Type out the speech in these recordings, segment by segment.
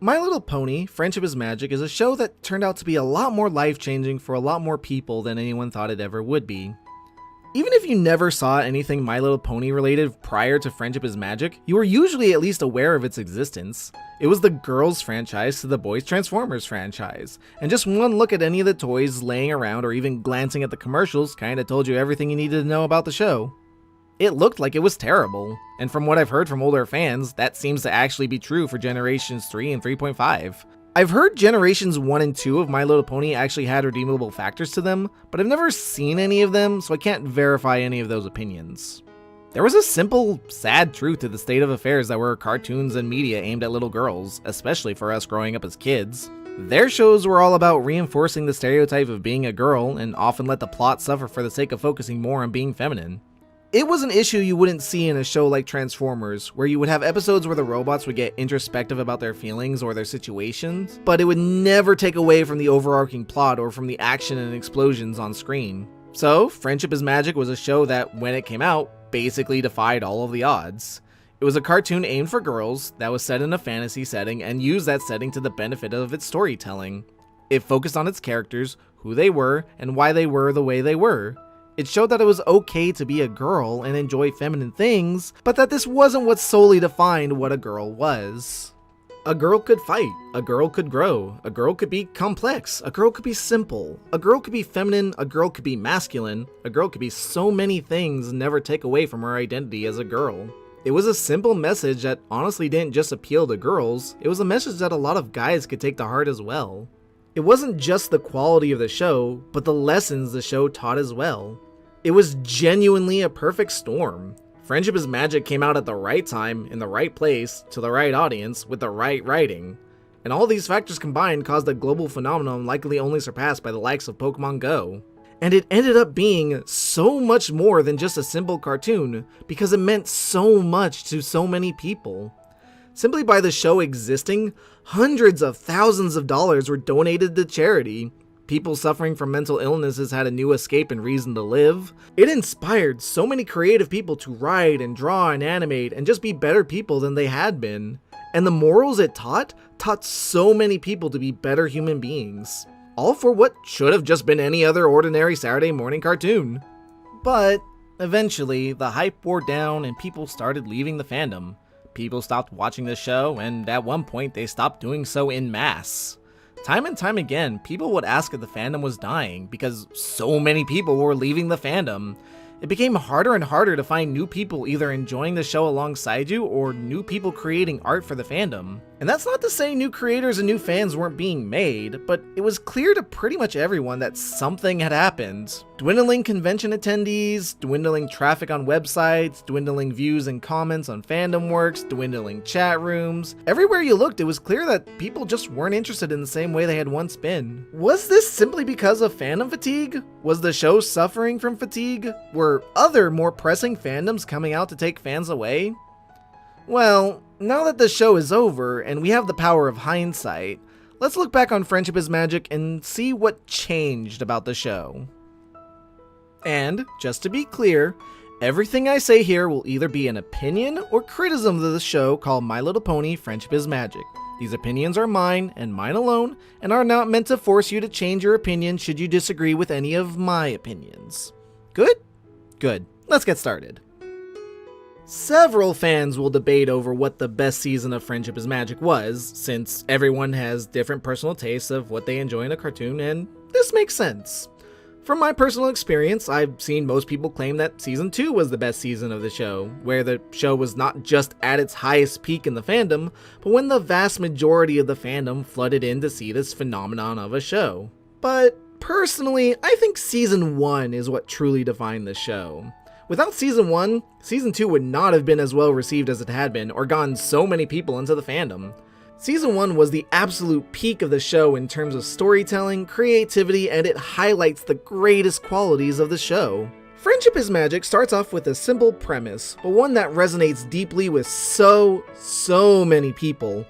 My Little Pony: Friendship is Magic is a show that turned out to be a lot more life-changing for a lot more people than anyone thought it ever would be. Even if you never saw anything My Little Pony related prior to Friendship is Magic, you were usually at least aware of its existence. It was the girls franchise to the boys Transformers franchise, and just one look at any of the toys laying around or even glancing at the commercials kinda told you everything you needed to know about the show. It looked like it was terrible, and from what I've heard from older fans, that seems to actually be true for Generations 3 and 3.5. I've heard Generations 1 and 2 of My Little Pony actually had redeemable factors to them, but I've never seen any of them, so I can't verify any of those opinions. There was a simple, sad truth to the state of affairs that were cartoons and media aimed at little girls, especially for us growing up as kids. Their shows were all about reinforcing the stereotype of being a girl, and often let the plot suffer for the sake of focusing more on being feminine. It was an issue you wouldn't see in a show like Transformers, where you would have episodes where the robots would get introspective about their feelings or their situations, but it would never take away from the overarching plot or from the action and explosions on screen. So, Friendship is Magic was a show that, when it came out, basically defied all of the odds. It was a cartoon aimed for girls that was set in a fantasy setting and used that setting to the benefit of its storytelling. It focused on its characters, who they were, and why they were the way they were. It showed that it was okay to be a girl and enjoy feminine things, but that this wasn't what solely defined what a girl was. A girl could fight, a girl could grow, a girl could be complex, a girl could be simple, a girl could be feminine, a girl could be masculine, a girl could be so many things and never take away from her identity as a girl. It was a simple message that honestly didn't just appeal to girls, it was a message that a lot of guys could take to heart as well. It wasn't just the quality of the show, but the lessons the show taught as well. It was genuinely a perfect storm. Friendship is Magic came out at the right time, in the right place, to the right audience, with the right writing. And all these factors combined caused a global phenomenon likely only surpassed by the likes of Pokemon Go. And it ended up being so much more than just a simple cartoon, because it meant so much to so many people. Simply by the show existing, hundreds of thousands of dollars were donated to charity. People suffering from mental illnesses had a new escape and reason to live. It inspired so many creative people to write and draw and animate and just be better people than they had been. And the morals it taught so many people to be better human beings. All for what should have just been any other ordinary Saturday morning cartoon. But eventually, the hype wore down and people started leaving the fandom. People stopped watching the show, and at one point they stopped doing so en masse. Time and time again, people would ask if the fandom was dying because so many people were leaving the fandom. It became harder and harder to find new people either enjoying the show alongside you or new people creating art for the fandom. And that's not to say new creators and new fans weren't being made, but it was clear to pretty much everyone that something had happened. Dwindling convention attendees, dwindling traffic on websites, dwindling views and comments on fandom works, dwindling chat rooms. Everywhere you looked, it was clear that people just weren't interested in the same way they had once been. Was this simply because of fandom fatigue? Was the show suffering from fatigue? Were other more pressing fandoms coming out to take fans away? Well, now that the show is over and we have the power of hindsight, let's look back on Friendship is Magic and see what changed about the show. And, just to be clear, everything I say here will either be an opinion or criticism of the show called My Little Pony: Friendship is Magic. These opinions are mine and mine alone, and are not meant to force you to change your opinion should you disagree with any of my opinions. Good? Good. Let's get started. Several fans will debate over what the best season of Friendship is Magic was, since everyone has different personal tastes of what they enjoy in a cartoon, and this makes sense. From my personal experience, I've seen most people claim that Season 2 was the best season of the show, where the show was not just at its highest peak in the fandom, but when the vast majority of the fandom flooded in to see this phenomenon of a show. But personally, I think Season 1 is what truly defined the show. Without Season 1, Season 2 would not have been as well received as it had been, or gotten so many people into the fandom. Season 1 was the absolute peak of the show in terms of storytelling, creativity, and it highlights the greatest qualities of the show. Friendship is Magic starts off with a simple premise, but one that resonates deeply with so many people.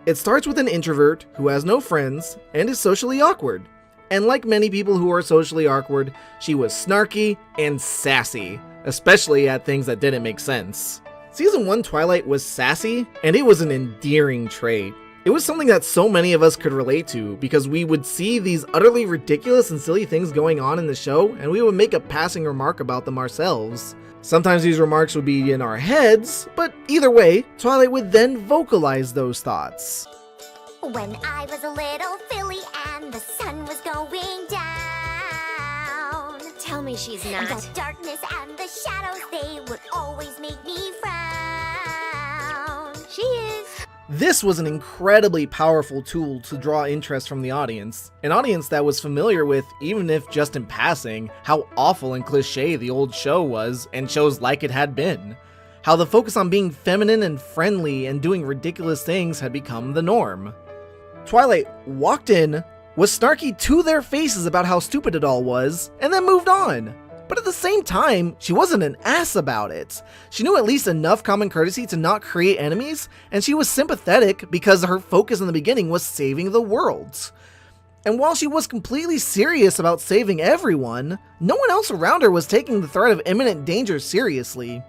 It starts with an introvert who has no friends and is socially awkward. And like many people who are socially awkward, she was snarky and sassy, especially at things that didn't make sense. Season 1 Twilight was sassy, and it was an endearing trait. It was something that so many of us could relate to, because we would see these utterly ridiculous and silly things going on in the show, and we would make a passing remark about them ourselves. Sometimes these remarks would be in our heads, but either way, Twilight would then vocalize those thoughts. When I was a little filly and the sun was going down. Tell me she's not. The darkness and the shadows, they would always make me frown. She is. This was an incredibly powerful tool to draw interest from the audience, an audience that was familiar with, even if just in passing, how awful and cliche the old show was and shows like it had been. How the focus on being feminine and friendly and doing ridiculous things had become the norm. Twilight walked in, was snarky to their faces about how stupid it all was, and then moved on. But at the same time, she wasn't an ass about it. She knew at least enough common courtesy to not create enemies, and she was sympathetic because her focus in the beginning was saving the world. And while she was completely serious about saving everyone, no one else around her was taking the threat of imminent danger seriously.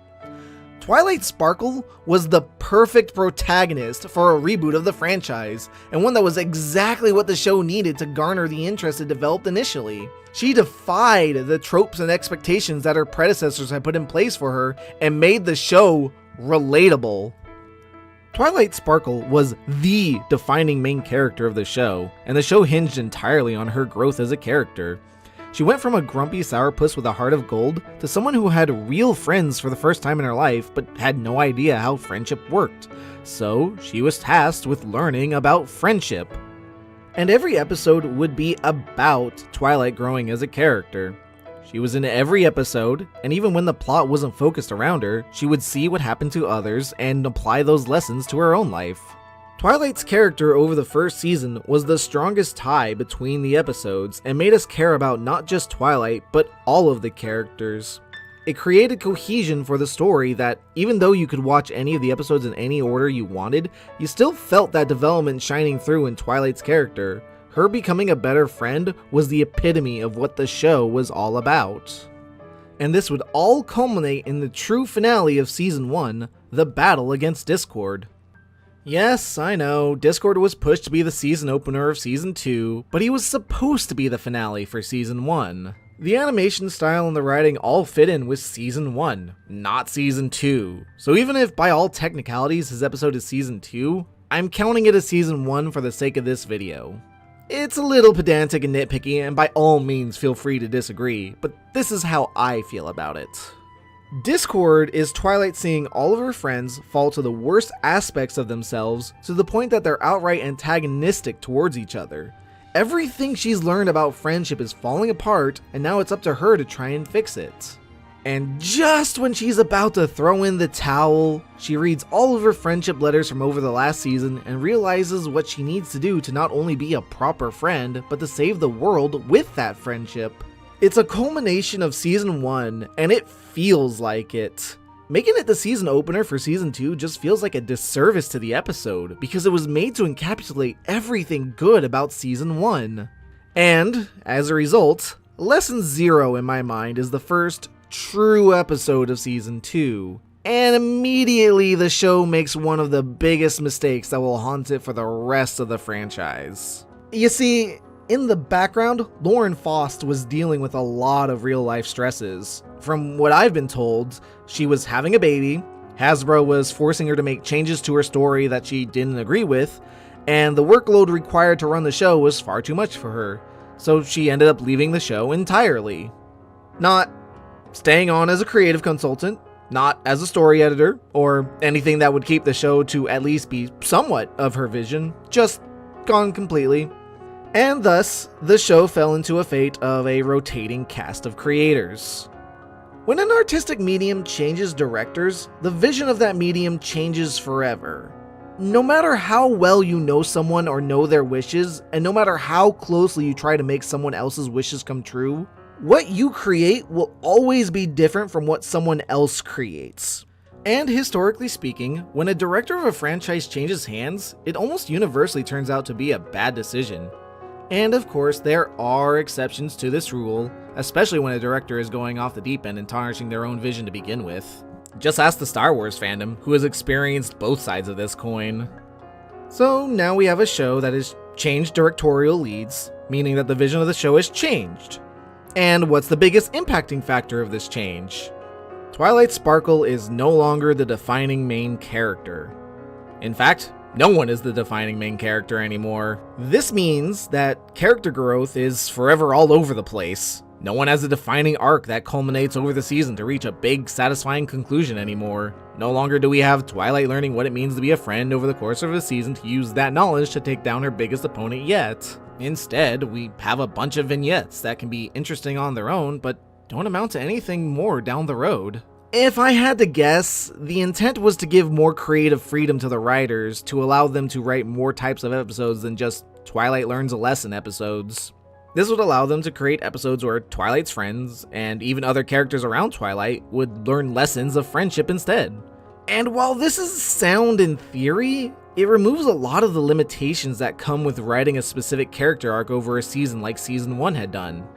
Twilight Sparkle was the perfect protagonist for a reboot of the franchise, and one that was exactly what the show needed to garner the interest it developed initially. She defied the tropes and expectations that her predecessors had put in place for her and made the show relatable. Twilight Sparkle was the defining main character of the show, and the show hinged entirely on her growth as a character. She went from a grumpy sourpuss with a heart of gold to someone who had real friends for the first time in her life but had no idea how friendship worked. So she was tasked with learning about friendship. And every episode would be about Twilight growing as a character. She was in every episode, and even when the plot wasn't focused around her, she would see what happened to others and apply those lessons to her own life. Twilight's character over the first season was the strongest tie between the episodes and made us care about not just Twilight, but all of the characters. It created cohesion for the story that, even though you could watch any of the episodes in any order you wanted, you still felt that development shining through in Twilight's character. Her becoming a better friend was the epitome of what the show was all about. And this would all culminate in the true finale of Season 1, the battle against Discord. Yes, I know, Discord was pushed to be the season opener of Season 2, but he was supposed to be the finale for Season 1. The animation style and the writing all fit in with Season 1, not Season 2. So even if by all technicalities his episode is Season 2, I'm counting it as Season 1 for the sake of this video. It's a little pedantic and nitpicky, and by all means feel free to disagree, but this is how I feel about it. Discord is Twilight seeing all of her friends fall to the worst aspects of themselves to the point that they're outright antagonistic towards each other. Everything she's learned about friendship is falling apart, and now it's up to her to try and fix it. And just when she's about to throw in the towel, she reads all of her friendship letters from over the last season and realizes what she needs to do to not only be a proper friend, but to save the world with that friendship. It's a culmination of Season 1, and it feels like it. Making it the season opener for Season 2 just feels like a disservice to the episode, because it was made to encapsulate everything good about Season 1. And, as a result, Lesson 0 in my mind is the first true episode of Season 2. And immediately the show makes one of the biggest mistakes that will haunt it for the rest of the franchise. You see, in the background, Lauren Faust was dealing with a lot of real-life stresses. From what I've been told, she was having a baby, Hasbro was forcing her to make changes to her story that she didn't agree with, and the workload required to run the show was far too much for her, so she ended up leaving the show entirely. Not staying on as a creative consultant, not as a story editor, or anything that would keep the show to at least be somewhat of her vision, just gone completely. And thus, the show fell into a fate of a rotating cast of creators. When an artistic medium changes directors, the vision of that medium changes forever. No matter how well you know someone or know their wishes, and no matter how closely you try to make someone else's wishes come true, what you create will always be different from what someone else creates. And historically speaking, when a director of a franchise changes hands, it almost universally turns out to be a bad decision. And of course, there are exceptions to this rule, especially when a director is going off the deep end and tarnishing their own vision to begin with. Just ask the Star Wars fandom, who has experienced both sides of this coin. So now we have a show that has changed directorial leads, meaning that the vision of the show has changed. And what's the biggest impacting factor of this change? Twilight Sparkle is no longer the defining main character. In fact, no one is the defining main character anymore. This means that character growth is forever all over the place. No one has a defining arc that culminates over the season to reach a big, satisfying conclusion anymore. No longer do we have Twilight learning what it means to be a friend over the course of a season to use that knowledge to take down her biggest opponent yet. Instead, we have a bunch of vignettes that can be interesting on their own, but don't amount to anything more down the road. If I had to guess, the intent was to give more creative freedom to the writers to allow them to write more types of episodes than just Twilight Learns a Lesson episodes. This would allow them to create episodes where Twilight's friends, and even other characters around Twilight, would learn lessons of friendship instead. And while this is sound in theory, it removes a lot of the limitations that come with writing a specific character arc over a season like Season 1 had done.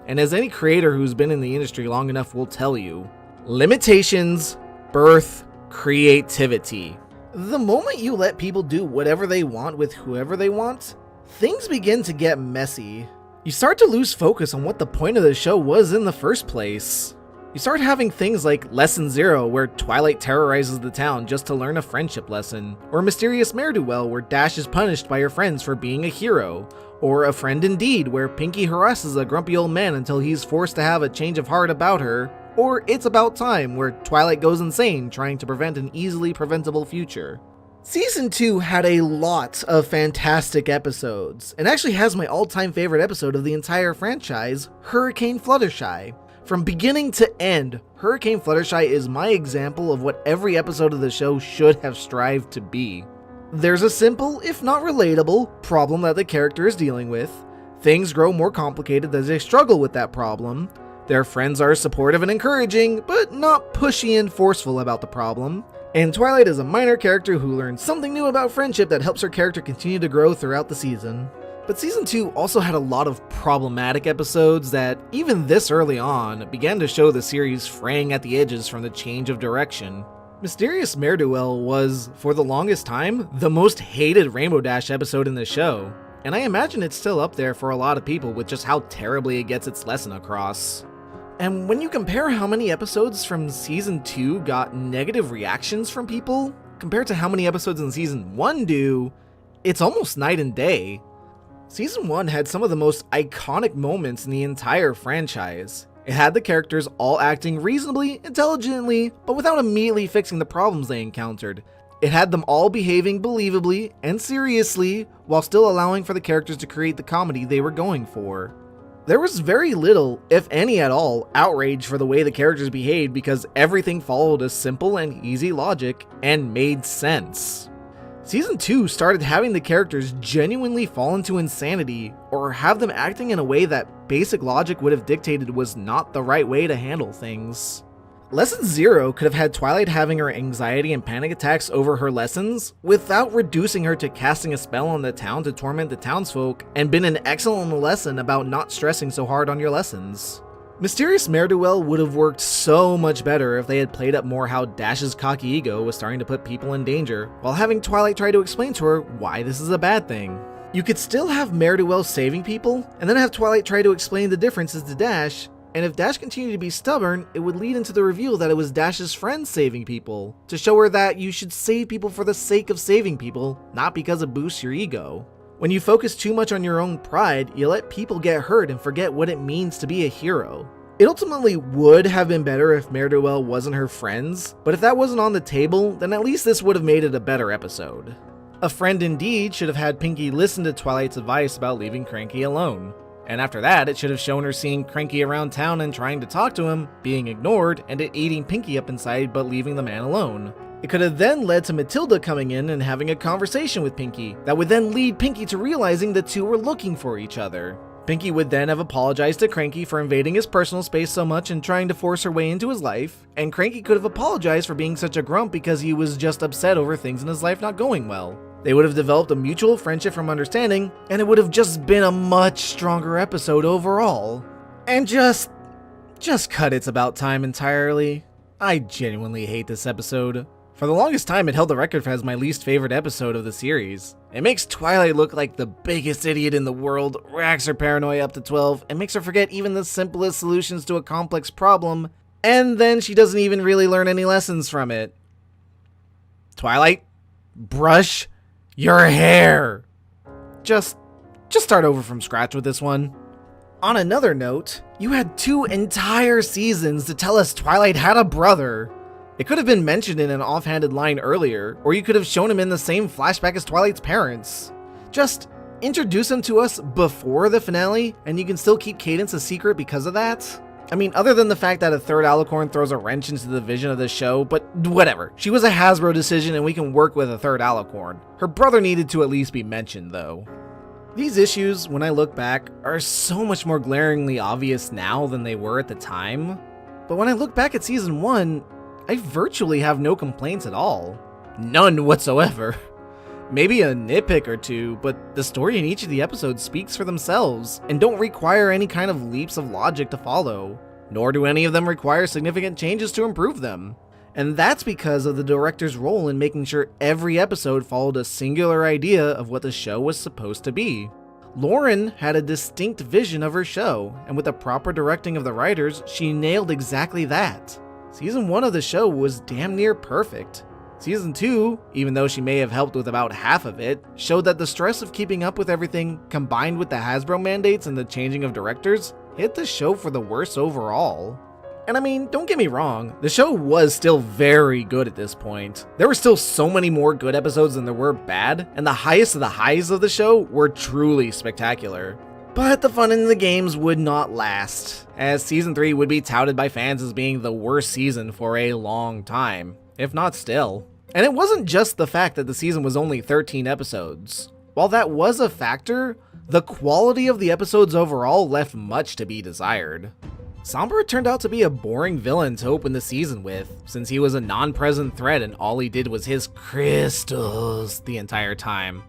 And as any creator who's been in the industry long enough will tell you, limitations birth creativity. The moment you let people do whatever they want with whoever they want, things begin to get messy. You start to lose focus on what the point of the show was in the first place. You start having things like Lesson 0, where Twilight terrorizes the town just to learn a friendship lesson, or Mysterious Ne'er-Do-Well, where Dash is punished by her friends for being a hero, or A Friend Indeed, where Pinkie harasses a grumpy old man until he's forced to have a change of heart about her, or It's About Time, where Twilight goes insane trying to prevent an easily preventable future. Season 2 had a lot of fantastic episodes, and actually has my all-time favorite episode of the entire franchise, Hurricane Fluttershy. From beginning to end, Hurricane Fluttershy is my example of what every episode of the show should have strived to be. There's a simple, if not relatable, problem that the character is dealing with. Things grow more complicated as they struggle with that problem. Their friends are supportive and encouraging, but not pushy and forceful about the problem. And Twilight is a minor character who learns something new about friendship that helps her character continue to grow throughout the season. But Season 2 also had a lot of problematic episodes that, even this early on, began to show the series fraying at the edges from the change of direction. Mysterious Ne'er-Do-Well was, for the longest time, the most hated Rainbow Dash episode in the show, and I imagine it's still up there for a lot of people with just how terribly it gets its lesson across. And when you compare how many episodes from Season 2 got negative reactions from people, compared to how many episodes in Season 1 do, it's almost night and day. Season 1 had some of the most iconic moments in the entire franchise. It had the characters all acting reasonably, intelligently, but without immediately fixing the problems they encountered. It had them all behaving believably and seriously, while still allowing for the characters to create the comedy they were going for. There was very little, if any at all, outrage for the way the characters behaved because everything followed a simple and easy logic and made sense. Season 2 started having the characters genuinely fall into insanity or have them acting in a way that basic logic would have dictated was not the right way to handle things. Lesson 0 could have had Twilight having her anxiety and panic attacks over her lessons without reducing her to casting a spell on the town to torment the townsfolk and been an excellent lesson about not stressing so hard on your lessons. Mysterious Ne'er-Do-Well would have worked so much better if they had played up more how Dash's cocky ego was starting to put people in danger, while having Twilight try to explain to her why this is a bad thing. You could still have Ne'er-Do-Well saving people, and then have Twilight try to explain the differences to Dash, and if Dash continued to be stubborn, it would lead into the reveal that it was Dash's friends saving people, to show her that you should save people for the sake of saving people, not because it boosts your ego. When you focus too much on your own pride, you let people get hurt and forget what it means to be a hero. It ultimately would have been better if Ne'er-Do-Well wasn't her friends, but if that wasn't on the table, then at least this would have made it a better episode. A Friend Indeed should have had Pinkie listen to Twilight's advice about leaving Cranky alone. And after that, it should have shown her seeing Cranky around town and trying to talk to him, being ignored, and it eating Pinkie up inside but leaving the man alone. It could have then led to Matilda coming in and having a conversation with Pinkie that would then lead Pinkie to realizing the two were looking for each other. Pinkie would then have apologized to Cranky for invading his personal space so much and trying to force her way into his life, and Cranky could have apologized for being such a grump because he was just upset over things in his life not going well. They would have developed a mutual friendship from understanding, and it would have just been a much stronger episode overall. And just cut It's About Time entirely. I genuinely hate this episode. For the longest time, it held the record as my least favorite episode of the series. It makes Twilight look like the biggest idiot in the world, racks her paranoia up to 12, and makes her forget even the simplest solutions to a complex problem, and then she doesn't even really learn any lessons from it. Twilight, brush your hair! Just start over from scratch with this one. On another note, you had 2 entire seasons to tell us Twilight had a brother. It could have been mentioned in an offhanded line earlier, or you could have shown him in the same flashback as Twilight's parents. Just introduce him to us before the finale, and you can still keep Cadence a secret because of that? I mean, other than the fact that a third alicorn throws a wrench into the vision of the show, but whatever. She was a Hasbro decision and we can work with a third alicorn. Her brother needed to at least be mentioned though. These issues, when I look back, are so much more glaringly obvious now than they were at the time. But when I look back at season 1, I virtually have no complaints at all. None whatsoever. Maybe a nitpick or two, but the story in each of the episodes speaks for themselves and don't require any kind of leaps of logic to follow, nor do any of them require significant changes to improve them. And that's because of the director's role in making sure every episode followed a singular idea of what the show was supposed to be. Lauren had a distinct vision of her show, and with the proper directing of the writers, she nailed exactly that. Season 1 of the show was damn near perfect. Season 2, even though she may have helped with about half of it, showed that the stress of keeping up with everything, combined with the Hasbro mandates and the changing of directors, hit the show for the worse overall. And I mean, don't get me wrong, the show was still very good at this point. There were still so many more good episodes than there were bad, and the highest of the highs of the show were truly spectacular. But the fun in the games would not last, as Season 3 would be touted by fans as being the worst season for a long time, if not still. And it wasn't just the fact that the season was only 13 episodes. While that was a factor, the quality of the episodes overall left much to be desired. Sombra turned out to be a boring villain to open the season with, since he was a non-present threat and all he did was his crystals the entire time.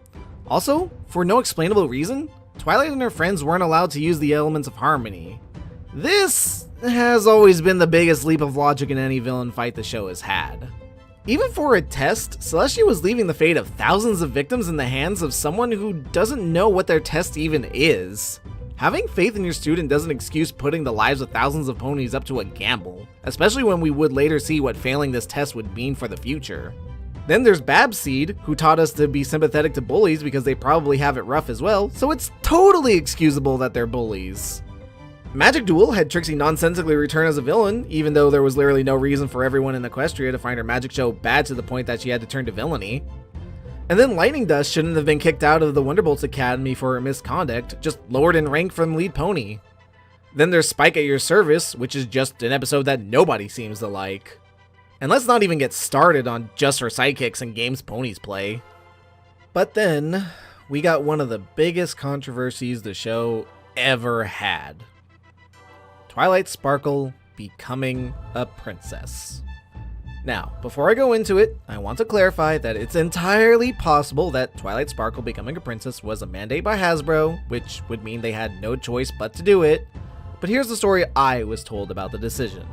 Also, for no explainable reason, Twilight and her friends weren't allowed to use the elements of harmony. This has always been the biggest leap of logic in any villain fight the show has had. Even for a test, Celestia was leaving the fate of thousands of victims in the hands of someone who doesn't know what their test even is. Having faith in your student doesn't excuse putting the lives of thousands of ponies up to a gamble, especially when we would later see what failing this test would mean for the future. Then there's Babseed, who taught us to be sympathetic to bullies because they probably have it rough as well, so it's totally excusable that they're bullies. Magic Duel had Trixie nonsensically return as a villain, even though there was literally no reason for everyone in Equestria to find her magic show bad to the point that she had to turn to villainy. And then Lightning Dust shouldn't have been kicked out of the Wonderbolts Academy for her misconduct, just lowered in rank from lead pony. Then there's Spike at Your Service, which is just an episode that nobody seems to like. And let's not even get started on just her sidekicks and games ponies play. But then, we got one of the biggest controversies the show ever had. Twilight Sparkle becoming a princess. Now, before I go into it, I want to clarify that it's entirely possible that Twilight Sparkle becoming a princess was a mandate by Hasbro, which would mean they had no choice but to do it. But here's the story I was told about the decision.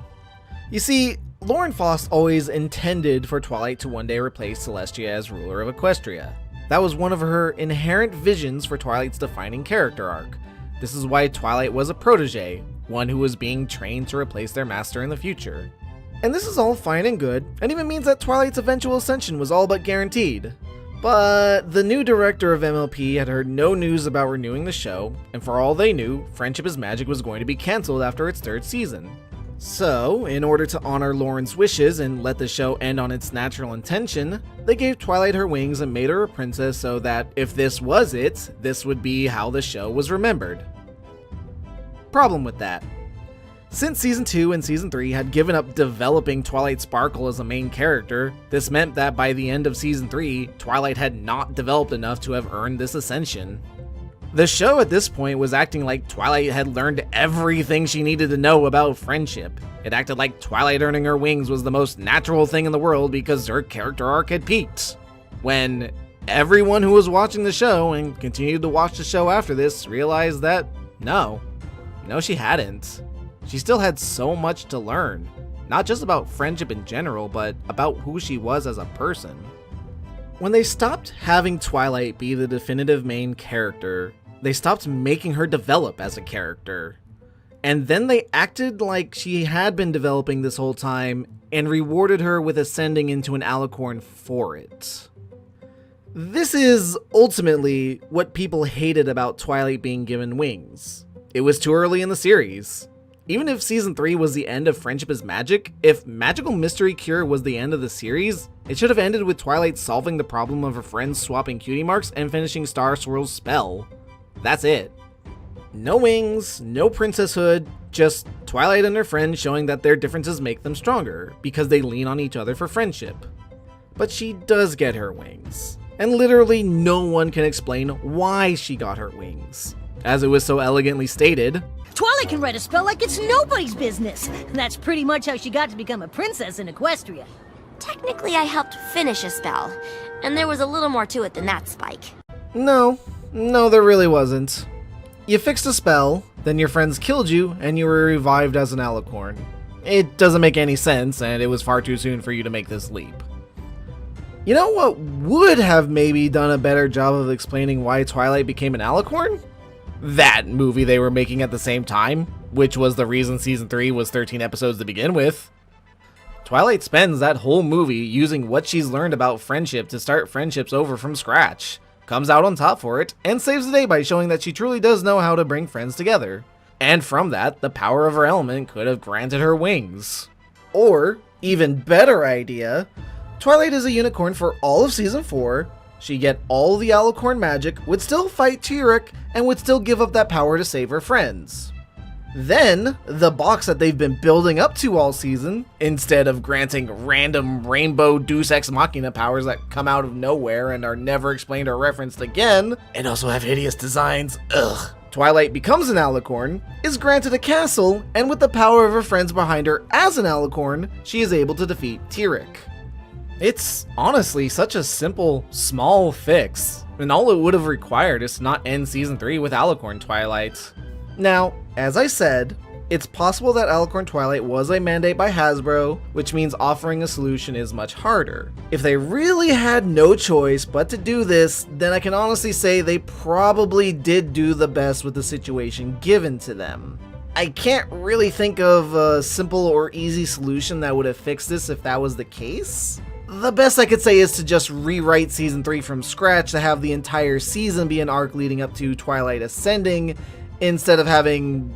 You see, Lauren Faust always intended for Twilight to one day replace Celestia as ruler of Equestria. That was one of her inherent visions for Twilight's defining character arc. This is why Twilight was a protege, one who was being trained to replace their master in the future. And this is all fine and good, and even means that Twilight's eventual ascension was all but guaranteed. But the new director of MLP had heard no news about renewing the show, and for all they knew, Friendship is Magic was going to be cancelled after its 3rd season. So, in order to honor Lauren's wishes and let the show end on its natural intention, they gave Twilight her wings and made her a princess so that if this was it, this would be how the show was remembered. Problem with that. Since Season 2 and Season 3 had given up developing Twilight Sparkle as a main character, this meant that by the end of Season 3, Twilight had not developed enough to have earned this ascension. The show at this point was acting like Twilight had learned everything she needed to know about friendship. It acted like Twilight earning her wings was the most natural thing in the world because her character arc had peaked. When everyone who was watching the show and continued to watch the show after this realized that, no, she hadn't. She still had so much to learn. not just about friendship in general, but about who she was as a person. When they stopped having Twilight be the definitive main character, they stopped making her develop as a character. And then they acted like she had been developing this whole time and rewarded her with ascending into an alicorn for it. This is ultimately what people hated about Twilight being given wings. It was too early in the series. Even if season 3 was the end of Friendship is Magic, if Magical Mystery Cure was the end of the series, it should have ended with Twilight solving the problem of her friends swapping cutie marks and finishing Star Swirl's spell. That's it. No wings, no princesshood, just Twilight and her friends showing that their differences make them stronger, because they lean on each other for friendship. But she does get her wings, and literally no one can explain why she got her wings. As it was so elegantly stated, Twilight can write a spell like it's nobody's business. That's pretty much how she got to become a princess in Equestria. Technically, I helped finish a spell, and there was a little more to it than that, Spike. No, there really wasn't. You fixed a spell, then your friends killed you, and you were revived as an alicorn. It doesn't make any sense, and it was far too soon for you to make this leap. You know what would have maybe done a better job of explaining why Twilight became an alicorn? That movie they were making at the same time, which was the reason season 3 was 13 episodes to begin with. Twilight spends that whole movie using what she's learned about friendship to start friendships over from scratch, comes out on top for it, and saves the day by showing that she truly does know how to bring friends together. And from that, the power of her element could have granted her wings. Or, even better idea, Twilight is a unicorn for all of season 4, she'd get all the alicorn magic, would still fight Tyrek, and would still give up that power to save her friends. Then, the box that they've been building up to all season, instead of granting random rainbow Deus Ex Machina powers that come out of nowhere and are never explained or referenced again, and also have hideous designs, Twilight becomes an alicorn, is granted a castle, and with the power of her friends behind her as an alicorn, she is able to defeat Tyrek. It's honestly such a simple, small fix, and all it would have required is to not end season 3 with alicorn Twilight. Now, as I said, it's possible that Alicorn Twilight was a mandate by Hasbro, which means offering a solution is much harder. If they really had no choice but to do this, then I can honestly say they probably did do the best with the situation given to them. I can't really think of a simple or easy solution that would have fixed this if that was the case. The best I could say is to just rewrite season 3 from scratch to have the entire season be an arc leading up to Twilight ascending, instead of having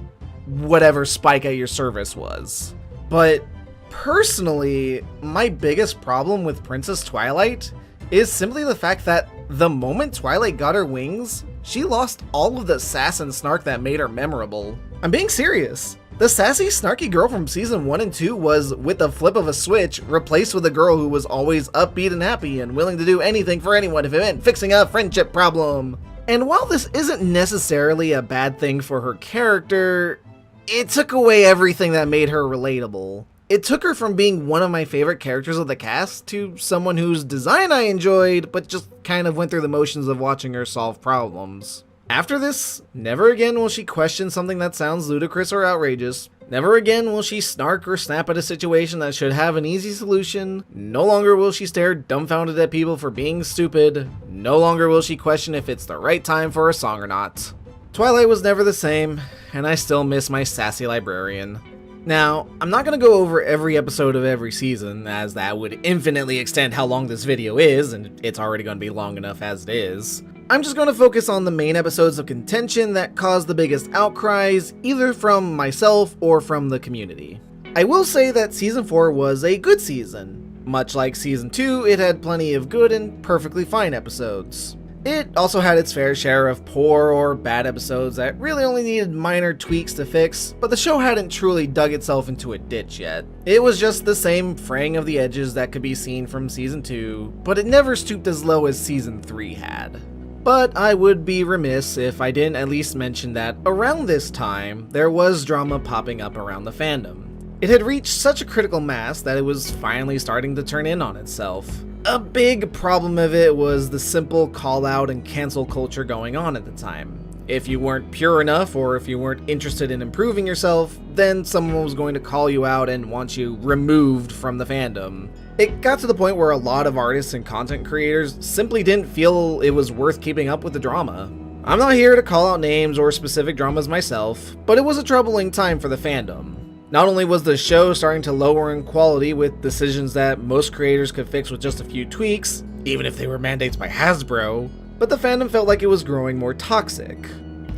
whatever Spike at your service was. But personally, my biggest problem with Princess Twilight is simply the fact that the moment Twilight got her wings, she lost all of the sass and snark that made her memorable. I'm being serious. The sassy, snarky girl from season 1 and 2 was, with the flip of a switch, replaced with a girl who was always upbeat and happy and willing to do anything for anyone if it meant fixing a friendship problem. And while this isn't necessarily a bad thing for her character, it took away everything that made her relatable. It took her from being one of my favorite characters of the cast to someone whose design I enjoyed, but just kind of went through the motions of watching her solve problems. After this, never again will she question something that sounds ludicrous or outrageous. Never again will she snark or snap at a situation that should have an easy solution. No longer will she stare dumbfounded at people for being stupid. No longer will she question if it's the right time for a song or not. Twilight was never the same, and I still miss my sassy librarian. Now, I'm not going to go over every episode of every season, as that would infinitely extend how long this video is, and it's already going to be long enough as it is. I'm just going to focus on the main episodes of contention that caused the biggest outcries, either from myself or from the community. I will say that season 4 was a good season. Much like season 2, it had plenty of good and perfectly fine episodes. It also had its fair share of poor or bad episodes that really only needed minor tweaks to fix, but the show hadn't truly dug itself into a ditch yet. It was just the same fraying of the edges that could be seen from season 2, but it never stooped as low as season 3 had. But I would be remiss if I didn't at least mention that around this time, there was drama popping up around the fandom. It had reached such a critical mass that it was finally starting to turn in on itself. A big problem of it was the simple call out and cancel culture going on at the time. If you weren't pure enough, or if you weren't interested in improving yourself, then someone was going to call you out and want you removed from the fandom. It got to the point where a lot of artists and content creators simply didn't feel it was worth keeping up with the drama. I'm not here to call out names or specific dramas myself, but it was a troubling time for the fandom. Not only was the show starting to lower in quality with decisions that most creators could fix with just a few tweaks, even if they were mandates by Hasbro, but the fandom felt like it was growing more toxic.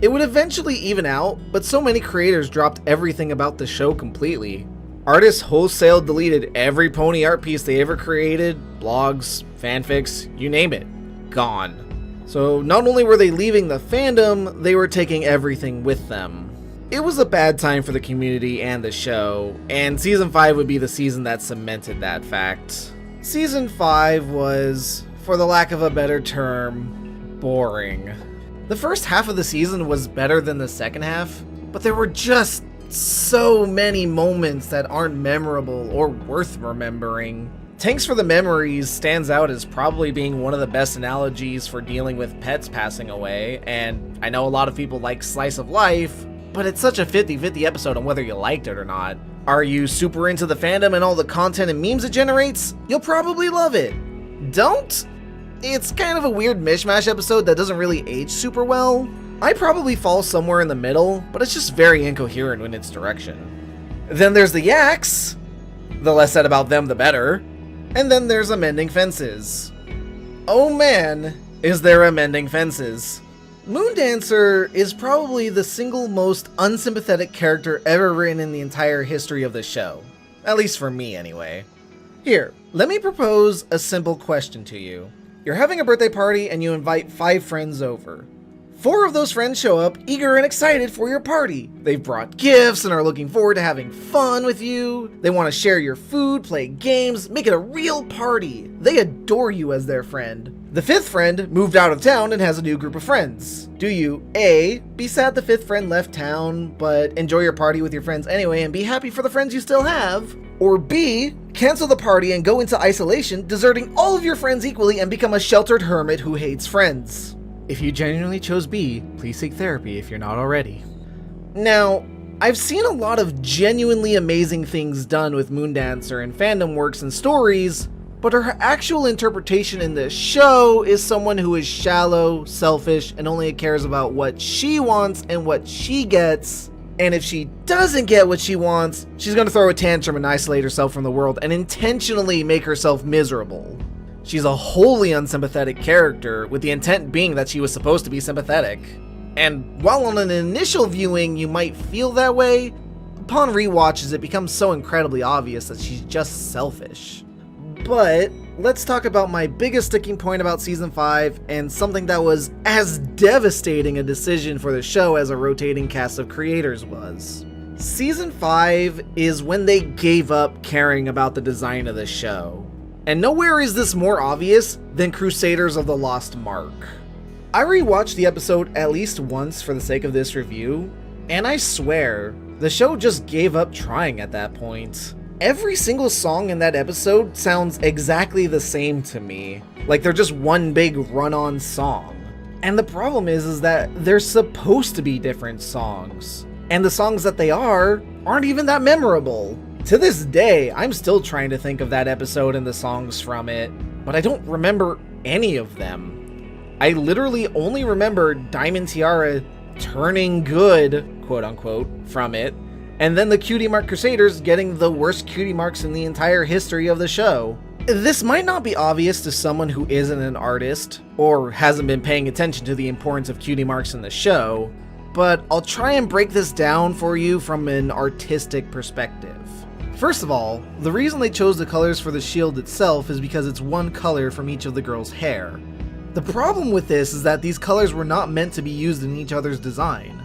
It would eventually even out, but so many creators dropped everything about the show completely. Artists wholesale deleted every pony art piece they ever created, blogs, fanfics, you name it. Gone. So not only were they leaving the fandom, they were taking everything with them. It was a bad time for the community and the show, and Season 5 would be the season that cemented that fact. Season 5 was, for the lack of a better term, boring. The first half of the season was better than the second half, but there were just so many moments that aren't memorable or worth remembering. Tanks for the Memories stands out as probably being one of the best analogies for dealing with pets passing away, and I know a lot of people like Slice of Life, but it's such a 50-50 episode on whether you liked it or not. Are you super into the fandom and all the content and memes it generates? You'll probably love it. Don't? It's kind of a weird mishmash episode that doesn't really age super well. I probably fall somewhere in the middle, but it's just very incoherent in its direction. Then there's the Yaks. The less said about them, the better. And then there's Amending Fences. Oh man, is there Amending Fences. Moondancer is probably the single most unsympathetic character ever written in the entire history of the show. At least for me, anyway. Here, let me propose a simple question to you. You're having a birthday party and you invite 5 friends over. 4 of those friends show up eager and excited for your party. They've brought gifts and are looking forward to having fun with you. They want to share your food, play games, make it a real party. They adore you as their friend. The 5th friend moved out of town and has a new group of friends. Do you A, be sad the 5th friend left town, but enjoy your party with your friends anyway and be happy for the friends you still have? Or B, cancel the party and go into isolation, deserting all of your friends equally and become a sheltered hermit who hates friends? If you genuinely chose B, please seek therapy if you're not already. Now, I've seen a lot of genuinely amazing things done with Moondancer in fandom works and stories, but her actual interpretation in this show is someone who is shallow, selfish, and only cares about what she wants and what she gets. And if she doesn't get what she wants, she's gonna throw a tantrum and isolate herself from the world and intentionally make herself miserable. She's a wholly unsympathetic character, with the intent being that she was supposed to be sympathetic. And while on an initial viewing you might feel that way, upon rewatches it becomes so incredibly obvious that she's just selfish. But let's talk about my biggest sticking point about Season 5, and something that was as devastating a decision for the show as a rotating cast of creators was. Season 5 is when they gave up caring about the design of the show. And nowhere is this more obvious than Crusaders of the Lost Mark. I rewatched the episode at least once for the sake of this review, and I swear, the show just gave up trying at that point. Every single song in that episode sounds exactly the same to me, like they're just one big run-on song. And the problem is that they're supposed to be different songs, and the songs that they aren't even that memorable. To this day, I'm still trying to think of that episode and the songs from it, but I don't remember any of them. I literally only remember Diamond Tiara turning good, quote unquote, from it, and then the Cutie Mark Crusaders getting the worst cutie marks in the entire history of the show. This might not be obvious to someone who isn't an artist, or hasn't been paying attention to the importance of cutie marks in the show, but I'll try and break this down for you from an artistic perspective. First of all, the reason they chose the colors for the shield itself is because it's one color from each of the girls' hair. The problem with this is that these colors were not meant to be used in each other's design.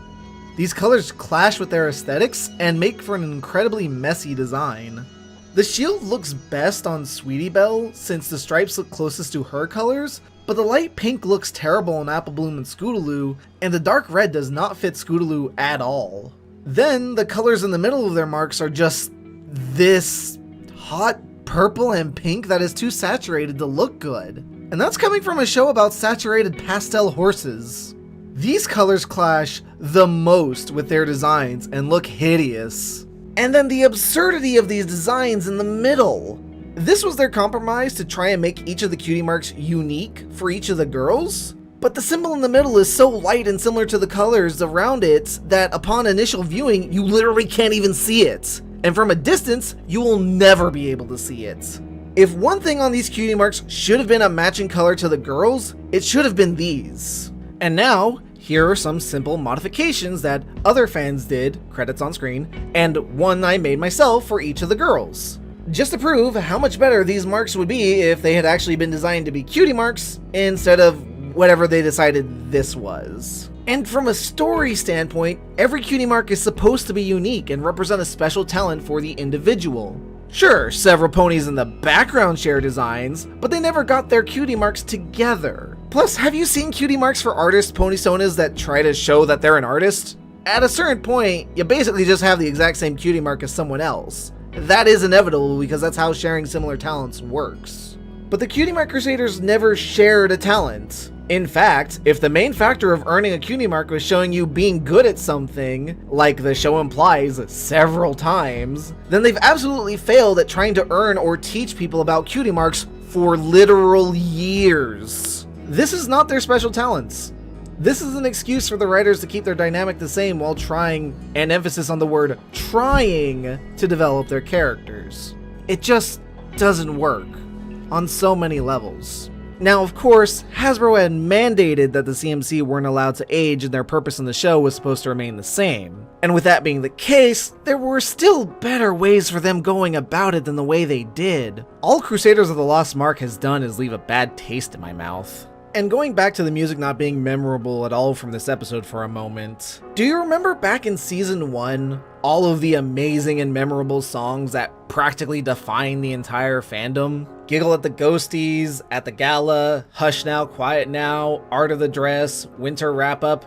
These colors clash with their aesthetics and make for an incredibly messy design. The shield looks best on Sweetie Belle since the stripes look closest to her colors, but the light pink looks terrible on Apple Bloom and Scootaloo, and the dark red does not fit Scootaloo at all. Then the colors in the middle of their marks are just this hot purple and pink that is too saturated to look good. And that's coming from a show about saturated pastel horses. These colors clash the most with their designs and look hideous. And then the absurdity of these designs in the middle. This was their compromise to try and make each of the cutie marks unique for each of the girls? But the symbol in the middle is so light and similar to the colors around it that upon initial viewing, you literally can't even see it. And from a distance, you will never be able to see it. If one thing on these cutie marks should have been a matching color to the girls, it should have been these. And now, here are some simple modifications that other fans did, credits on screen, and one I made myself for each of the girls. Just to prove how much better these marks would be if they had actually been designed to be cutie marks instead of whatever they decided this was. And from a story standpoint, every cutie mark is supposed to be unique and represent a special talent for the individual. Sure, several ponies in the background share designs, but they never got their cutie marks together. Plus, have you seen cutie marks for artist ponysonas that try to show that they're an artist? At a certain point, you basically just have the exact same cutie mark as someone else. That is inevitable because that's how sharing similar talents works. But the Cutie Mark Crusaders never shared a talent. In fact, if the main factor of earning a cutie mark was showing you being good at something, like the show implies several times, then they've absolutely failed at trying to earn or teach people about cutie marks for literal years. This is not their special talents. This is an excuse for the writers to keep their dynamic the same while trying, and emphasis on the word trying, to develop their characters. It just doesn't work on so many levels. Now, of course, Hasbro had mandated that the CMC weren't allowed to age and their purpose in the show was supposed to remain the same. And with that being the case, there were still better ways for them going about it than the way they did. All Crusaders of the Lost Mark has done is leave a bad taste in my mouth. And going back to the music not being memorable at all from this episode for a moment, do you remember back in Season 1, all of the amazing and memorable songs that practically define the entire fandom? Giggle at the Ghosties, At the Gala, Hush Now, Quiet Now, Art of the Dress, Winter Wrap-Up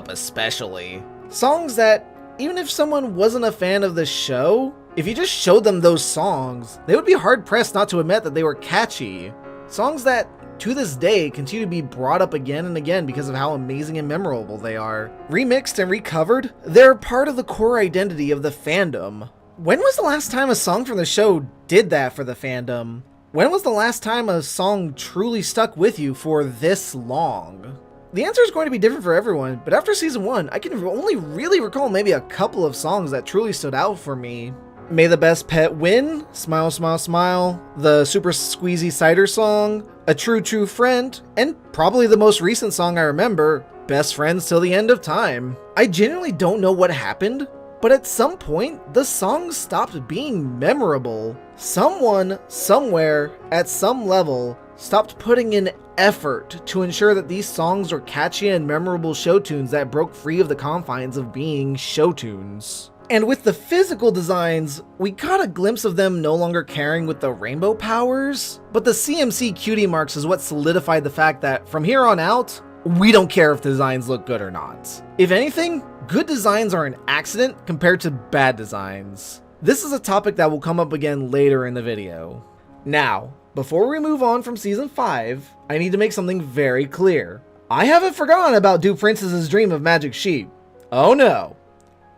especially. Songs that, even if someone wasn't a fan of the show, if you just showed them those songs, they would be hard-pressed not to admit that they were catchy. Songs that, to this day, continue to be brought up again and again because of how amazing and memorable they are. Remixed and recovered, they're part of the core identity of the fandom. When was the last time a song from the show did that for the fandom? When was the last time a song truly stuck with you for this long? The answer is going to be different for everyone, but after Season 1, I can only really recall maybe a couple of songs that truly stood out for me. May the Best Pet Win, Smile Smile Smile, the Super Squeezy Cider song, A True True Friend, and probably the most recent song I remember, Best Friends Till the End of Time. I genuinely don't know what happened, but at some point, the songs stopped being memorable. Someone, somewhere, at some level, stopped putting in effort to ensure that these songs were catchy and memorable show tunes that broke free of the confines of being show tunes. And with the physical designs, we got a glimpse of them no longer caring with the rainbow powers, but the CMC cutie marks is what solidified the fact that from here on out, we don't care if the designs look good or not. If anything, good designs are an accident compared to bad designs. This is a topic that will come up again later in the video. Now, before we move on from Season 5, I need to make something very clear. I haven't forgotten about Do Princess's Dream of Magic Sheep. Oh no.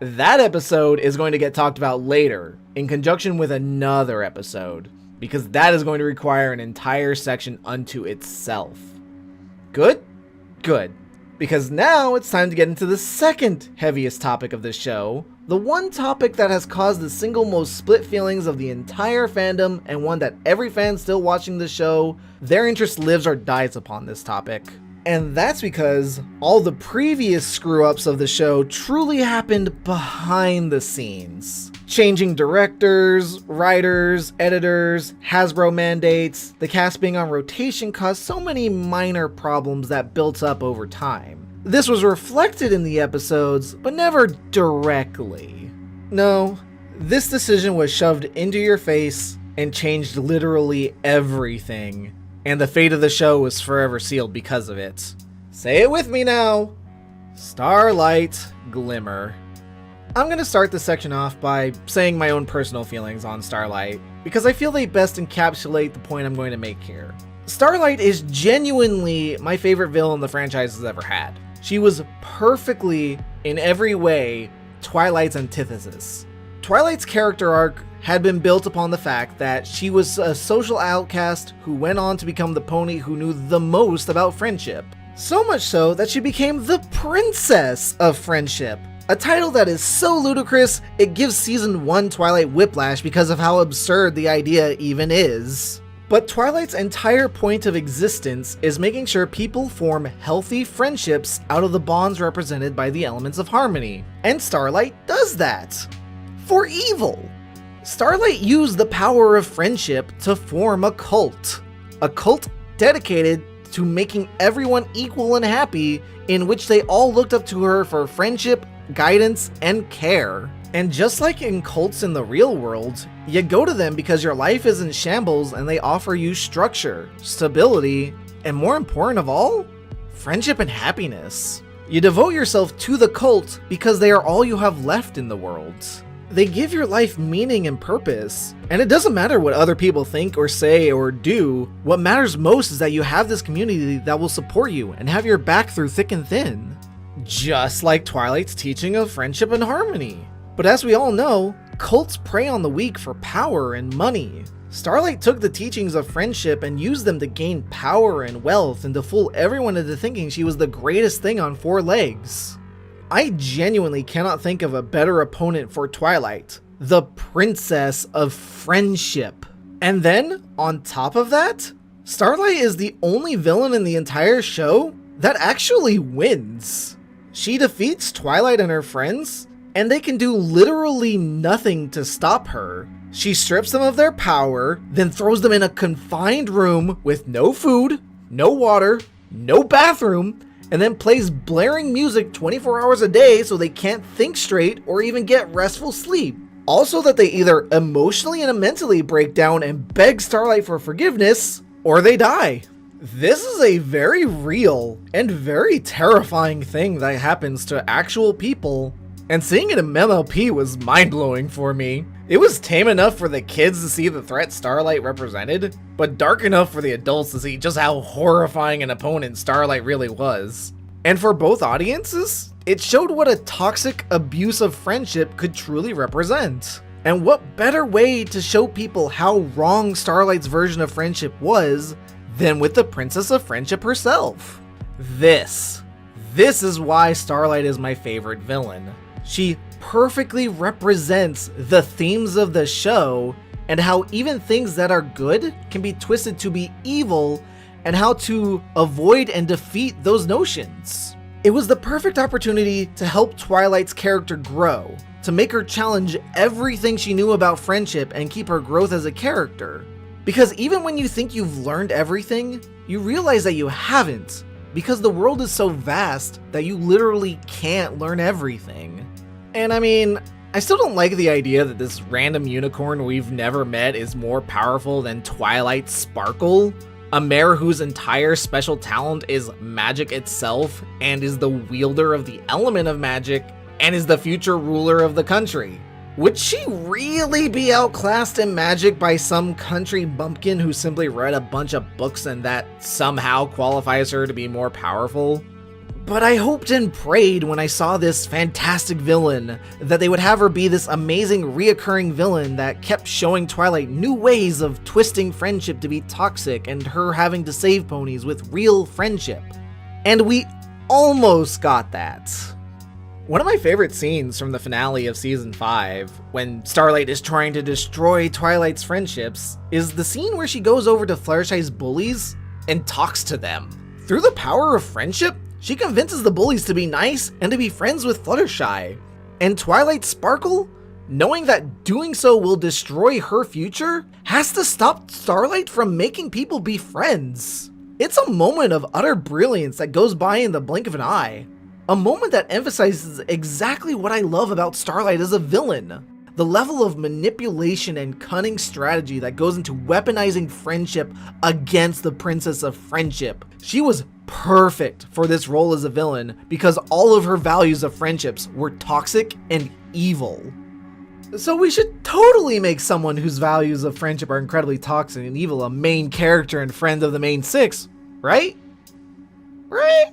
That episode is going to get talked about later, in conjunction with another episode, because that is going to require an entire section unto itself. Good? Good. Because now it's time to get into the second heaviest topic of this show, the one topic that has caused the single most split feelings of the entire fandom, and one that every fan still watching the show, their interest lives or dies upon this topic. And that's because all the previous screw-ups of the show truly happened behind the scenes. Changing directors, writers, editors, Hasbro mandates, the cast being on rotation caused so many minor problems that built up over time. This was reflected in the episodes, but never directly. No, this decision was shoved into your face and changed literally everything. And the fate of the show was forever sealed because of it. Say it with me now. Starlight Glimmer. I'm going to start this section off by saying my own personal feelings on Starlight, because I feel they best encapsulate the point I'm going to make here. Starlight is genuinely my favorite villain the franchise has ever had. She was perfectly, in every way, Twilight's antithesis. Twilight's character arc had been built upon the fact that she was a social outcast who went on to become the pony who knew the most about friendship. So much so that she became the Princess of Friendship, a title that is so ludicrous it gives Season 1 Twilight whiplash because of how absurd the idea even is. But Twilight's entire point of existence is making sure people form healthy friendships out of the bonds represented by the elements of harmony. And Starlight does that. For evil. Starlight used the power of friendship to form a cult. A cult dedicated to making everyone equal and happy, in which they all looked up to her for friendship, guidance, and care. And just like in cults in the real world, you go to them because your life is in shambles and they offer you structure, stability, and more important of all, friendship and happiness. You devote yourself to the cult because they are all you have left in the world. They give your life meaning and purpose, and it doesn't matter what other people think or say or do. What matters most is that you have this community that will support you and have your back through thick and thin. Just like Twilight's teaching of friendship and harmony. But as we all know, cults prey on the weak for power and money. Starlight took the teachings of friendship and used them to gain power and wealth and to fool everyone into thinking she was the greatest thing on 4 legs. I genuinely cannot think of a better opponent for Twilight, the Princess of Friendship. And then, on top of that, Starlight is the only villain in the entire show that actually wins. She defeats Twilight and her friends, and they can do literally nothing to stop her. She strips them of their power, then throws them in a confined room with no food, no water, no bathroom, and then plays blaring music 24 hours a day so they can't think straight or even get restful sleep. Also that they either emotionally and mentally break down and beg Starlight for forgiveness, or they die. This is a very real and very terrifying thing that happens to actual people, and seeing it in MLP was mind-blowing for me. It was tame enough for the kids to see the threat Starlight represented, but dark enough for the adults to see just how horrifying an opponent Starlight really was. And for both audiences, it showed what a toxic abuse of friendship could truly represent. And what better way to show people how wrong Starlight's version of friendship was than with the Princess of Friendship herself. This is why Starlight is my favorite villain. She perfectly represents the themes of the show and how even things that are good can be twisted to be evil and how to avoid and defeat those notions. It was the perfect opportunity to help Twilight's character grow, to make her challenge everything she knew about friendship and keep her growth as a character. Because even when you think you've learned everything, you realize that you haven't, because the world is so vast that you literally can't learn everything. And I mean, I still don't like the idea that this random unicorn we've never met is more powerful than Twilight Sparkle, a mare whose entire special talent is magic itself and is the wielder of the element of magic and is the future ruler of the country. Would she really be outclassed in magic by some country bumpkin who simply read a bunch of books and that somehow qualifies her to be more powerful? But I hoped and prayed when I saw this fantastic villain that they would have her be this amazing reoccurring villain that kept showing Twilight new ways of twisting friendship to be toxic and her having to save ponies with real friendship. And we almost got that. One of my favorite scenes from the finale of Season 5, when Starlight is trying to destroy Twilight's friendships, is the scene where she goes over to Fluttershy's bullies and talks to them. Through the power of friendship, she convinces the bullies to be nice and to be friends with Fluttershy. And Twilight Sparkle, knowing that doing so will destroy her future, has to stop Starlight from making people be friends. It's a moment of utter brilliance that goes by in the blink of an eye. A moment that emphasizes exactly what I love about Starlight as a villain. The level of manipulation and cunning strategy that goes into weaponizing friendship against the Princess of Friendship. She was perfect for this role as a villain because all of her values of friendships were toxic and evil. So we should totally make someone whose values of friendship are incredibly toxic and evil a main character and friend of the main 6, right? Right?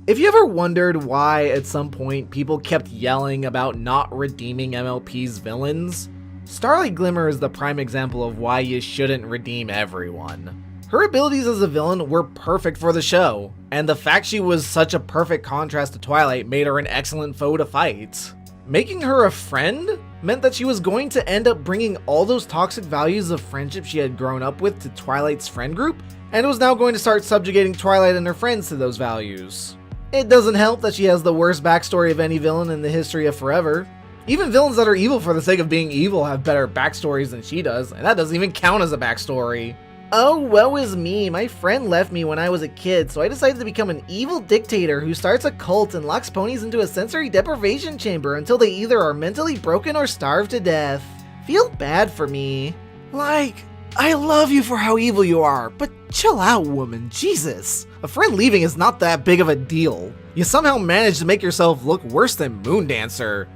If you ever wondered why at some point people kept yelling about not redeeming MLP's villains, Starlight Glimmer is the prime example of why you shouldn't redeem everyone. Her abilities as a villain were perfect for the show, and the fact she was such a perfect contrast to Twilight made her an excellent foe to fight. Making her a friend meant that she was going to end up bringing all those toxic values of friendship she had grown up with to Twilight's friend group, and was now going to start subjugating Twilight and her friends to those values. It doesn't help that she has the worst backstory of any villain in the history of forever. Even villains that are evil for the sake of being evil have better backstories than she does, and that doesn't even count as a backstory. Oh, woe is me, my friend left me when I was a kid, so I decided to become an evil dictator who starts a cult and locks ponies into a sensory deprivation chamber until they either are mentally broken or starve to death. Feel bad for me. Like, I love you for how evil you are, but chill out, woman, Jesus. A friend leaving is not that big of a deal. You somehow managed to make yourself look worse than Moondancer.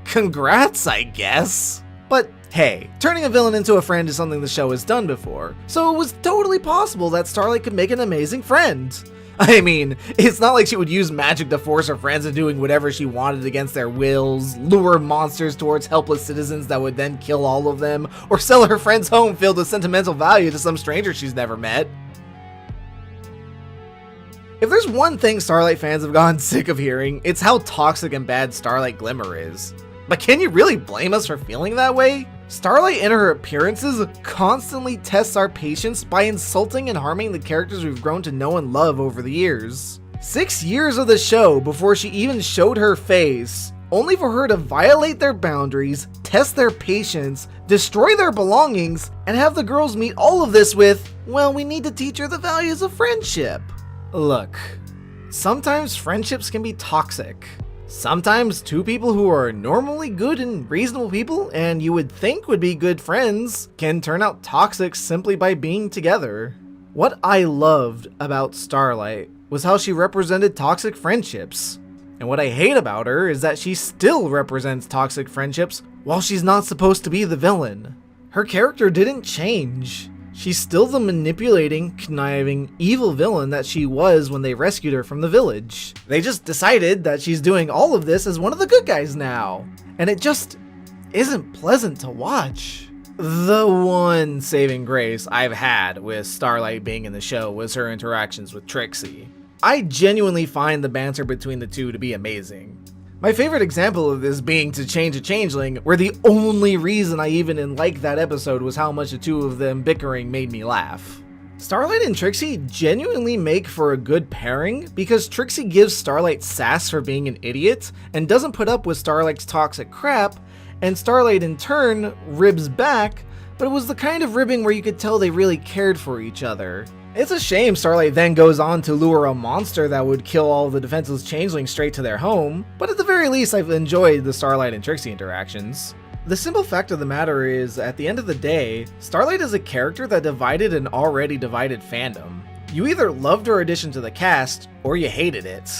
Congrats, I guess. But hey, turning a villain into a friend is something the show has done before, so it was totally possible that Starlight could make an amazing friend. I mean, it's not like she would use magic to force her friends into doing whatever she wanted against their wills, lure monsters towards helpless citizens that would then kill all of them, or sell her friend's home filled with sentimental value to some stranger she's never met. If there's one thing Starlight fans have gotten sick of hearing, it's how toxic and bad Starlight Glimmer is. But can you really blame us for feeling that way? Starlight in her appearances constantly tests our patience by insulting and harming the characters we've grown to know and love over the years. 6 years of the show before she even showed her face, only for her to violate their boundaries, test their patience, destroy their belongings, and have the girls meet all of this with, well, we need to teach her the values of friendship. Look, sometimes friendships can be toxic. Sometimes two people who are normally good and reasonable people and you would think would be good friends can turn out toxic simply by being together. What I loved about Starlight was how she represented toxic friendships. And what I hate about her is that she still represents toxic friendships while she's not supposed to be the villain. Her character didn't change. She's still the manipulating, conniving, evil villain that she was when they rescued her from the village. They just decided that she's doing all of this as one of the good guys now. And it just isn't pleasant to watch. The one saving grace I've had with Starlight being in the show was her interactions with Trixie. I genuinely find the banter between the two to be amazing. My favorite example of this being To Change a Changeling, where the only reason I even liked that episode was how much the two of them bickering made me laugh. Starlight and Trixie genuinely make for a good pairing because Trixie gives Starlight sass for being an idiot and doesn't put up with Starlight's toxic crap, and Starlight in turn ribs back, but it was the kind of ribbing where you could tell they really cared for each other. It's a shame Starlight then goes on to lure a monster that would kill all the defenseless changelings straight to their home, but at the very least I've enjoyed the Starlight and Trixie interactions. The simple fact of the matter is, at the end of the day, Starlight is a character that divided an already divided fandom. You either loved her addition to the cast, or you hated it.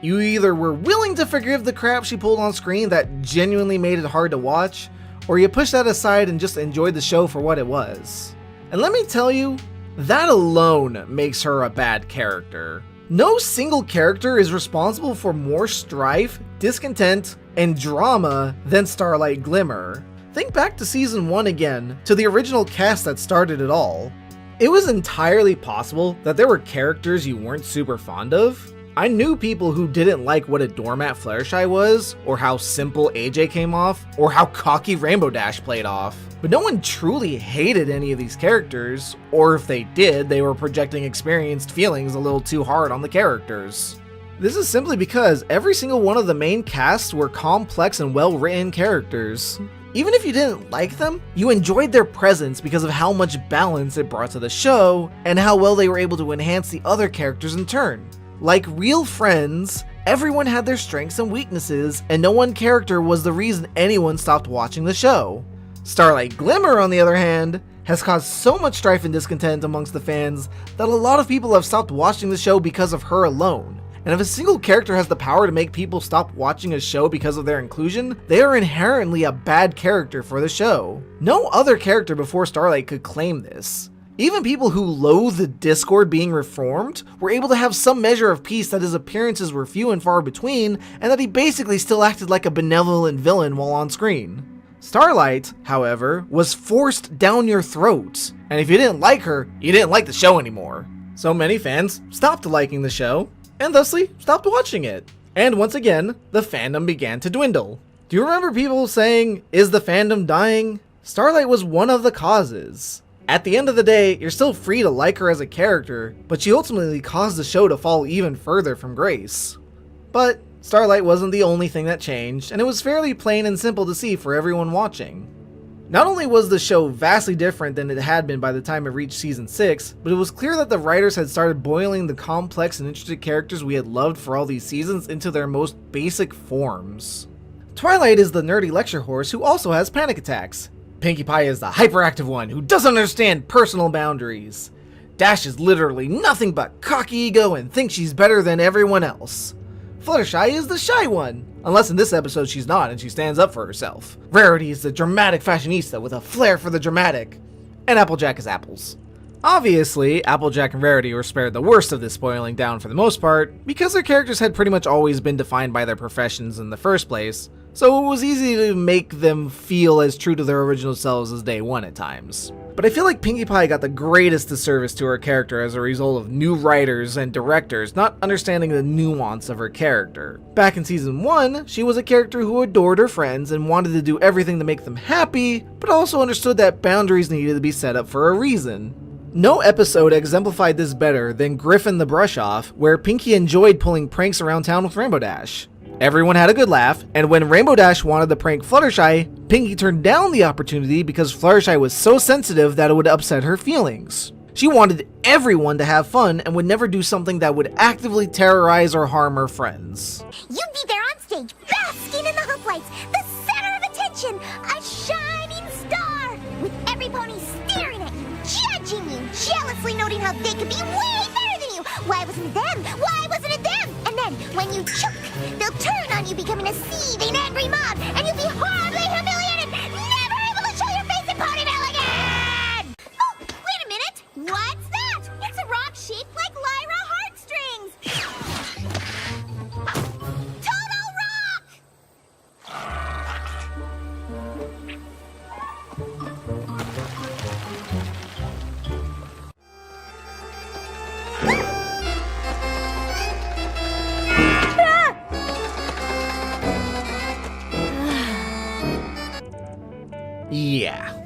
You either were willing to forgive the crap she pulled on screen that genuinely made it hard to watch, or you pushed that aside and just enjoyed the show for what it was. And let me tell you, that alone makes her a bad character. No single character is responsible for more strife, discontent, and drama than Starlight Glimmer. Think back to season 1 again, to the original cast that started it all. It was entirely possible that there were characters you weren't super fond of. I knew people who didn't like what a doormat Fluttershy was, or how simple AJ came off, or how cocky Rainbow Dash played off. But no one truly hated any of these characters, or if they did, they were projecting experienced feelings a little too hard on the characters. This is simply because every single one of the main casts were complex and well-written characters. Even if you didn't like them, you enjoyed their presence because of how much balance it brought to the show, and how well they were able to enhance the other characters in turn. Like real friends, everyone had their strengths and weaknesses, and no one character was the reason anyone stopped watching the show. Starlight Glimmer, on the other hand, has caused so much strife and discontent amongst the fans that a lot of people have stopped watching the show because of her alone. And if a single character has the power to make people stop watching a show because of their inclusion, they are inherently a bad character for the show. No other character before Starlight could claim this. Even people who loathe the Discord being reformed were able to have some measure of peace that his appearances were few and far between, and that he basically still acted like a benevolent villain while on screen. Starlight, however, was forced down your throat, and if you didn't like her, you didn't like the show anymore. So many fans stopped liking the show, and thusly stopped watching it. And once again, the fandom began to dwindle. Do you remember people saying, "Is the fandom dying?" Starlight was one of the causes. At the end of the day, you're still free to like her as a character, but she ultimately caused the show to fall even further from grace. But Starlight wasn't the only thing that changed, and it was fairly plain and simple to see for everyone watching. Not only was the show vastly different than it had been by the time it reached season 6, but it was clear that the writers had started boiling the complex and interesting characters we had loved for all these seasons into their most basic forms. Twilight is the nerdy lecture horse who also has panic attacks. Pinkie Pie is the hyperactive one who doesn't understand personal boundaries. Dash is literally nothing but cocky ego and thinks she's better than everyone else. Fluttershy is the shy one, unless in this episode she's not and she stands up for herself. Rarity is the dramatic fashionista with a flair for the dramatic. And Applejack is Apples. Obviously, Applejack and Rarity were spared the worst of this boiling down for the most part, because their characters had pretty much always been defined by their professions in the first place, so it was easy to make them feel as true to their original selves as day one at times. But I feel like Pinkie Pie got the greatest disservice to her character as a result of new writers and directors not understanding the nuance of her character. Back in season 1, she was a character who adored her friends and wanted to do everything to make them happy, but also understood that boundaries needed to be set up for a reason. No episode exemplified this better than Griffin the Brush Off, where Pinkie enjoyed pulling pranks around town with Rainbow Dash. Everyone had a good laugh, and when Rainbow Dash wanted to prank Fluttershy, Pinkie turned down the opportunity because Fluttershy was so sensitive that it would upset her feelings. She wanted everyone to have fun and would never do something that would actively terrorize or harm her friends. You'd be there on stage, basking in the hooflights, the center of attention, a shining star, with every pony staring at you, judging you, jealously noting how they could be way better than you. Why wasn't it them? Why wasn't it them? And then, when you choke, they'll turn on you, becoming a seething, angry mob, and you'll be horribly humiliated, never able to show your face in Ponyville again! Oh, wait a minute! What's that? It's a rock shaped like Lyra heartstrings! Total rock! Yeah.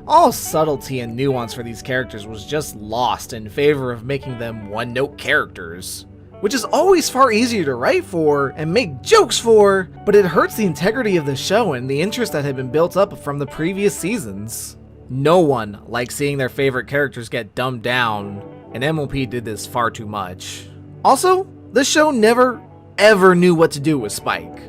All subtlety and nuance for these characters was just lost in favor of making them one-note characters, which is always far easier to write for and make jokes for, but it hurts the integrity of the show and the interest that had been built up from the previous seasons. No one likes seeing their favorite characters get dumbed down, and MLP did this far too much. Also, the show never ever knew what to do with Spike.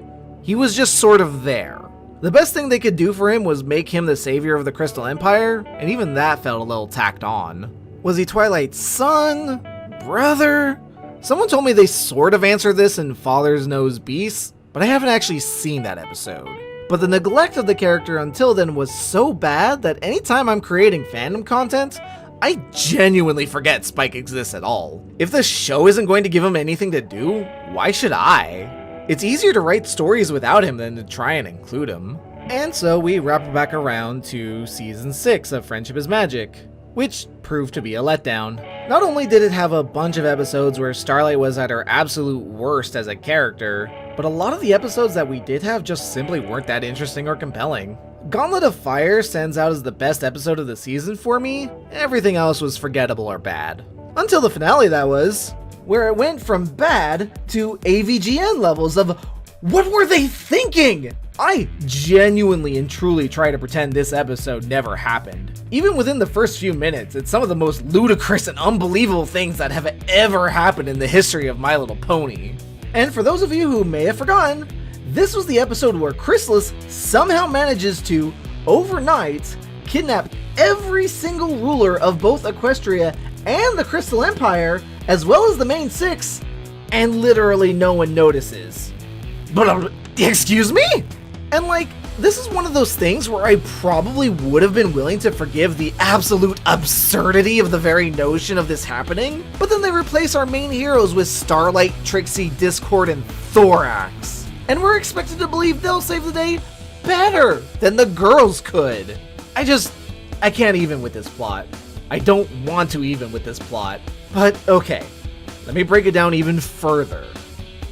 He was just sort of there. The best thing they could do for him was make him the savior of the Crystal Empire, and even that felt a little tacked on. Was he Twilight's son? Brother? Someone told me they sort of answered this in Father's Knows Beast, but I haven't actually seen that episode. But the neglect of the character until then was so bad that anytime I'm creating fandom content, I genuinely forget Spike exists at all. If the show isn't going to give him anything to do, why should I? It's easier to write stories without him than to try and include him. And so we wrap back around to season 6 of Friendship is Magic, which proved to be a letdown. Not only did it have a bunch of episodes where Starlight was at her absolute worst as a character, but a lot of the episodes that we did have just simply weren't that interesting or compelling. Gauntlet of Fire stands out as the best episode of the season for me. Everything else was forgettable or bad. Until the finale, that was, where it went from bad to AVGN levels of what were they thinking? I genuinely and truly try to pretend this episode never happened. Even within the first few minutes, it's some of the most ludicrous and unbelievable things that have ever happened in the history of My Little Pony. And for those of you who may have forgotten, this was the episode where Chrysalis somehow manages to, overnight, kidnap every single ruler of both Equestria and the Crystal Empire, as well as the main 6, and literally no one notices. But, excuse me? And like, this is one of those things where I probably would have been willing to forgive the absolute absurdity of the very notion of this happening, but then they replace our main heroes with Starlight, Trixie, Discord, and Thorax. And we're expected to believe they'll save the day better than the girls could. I can't even with this plot. I don't want to even with this plot. But okay, let me break it down even further.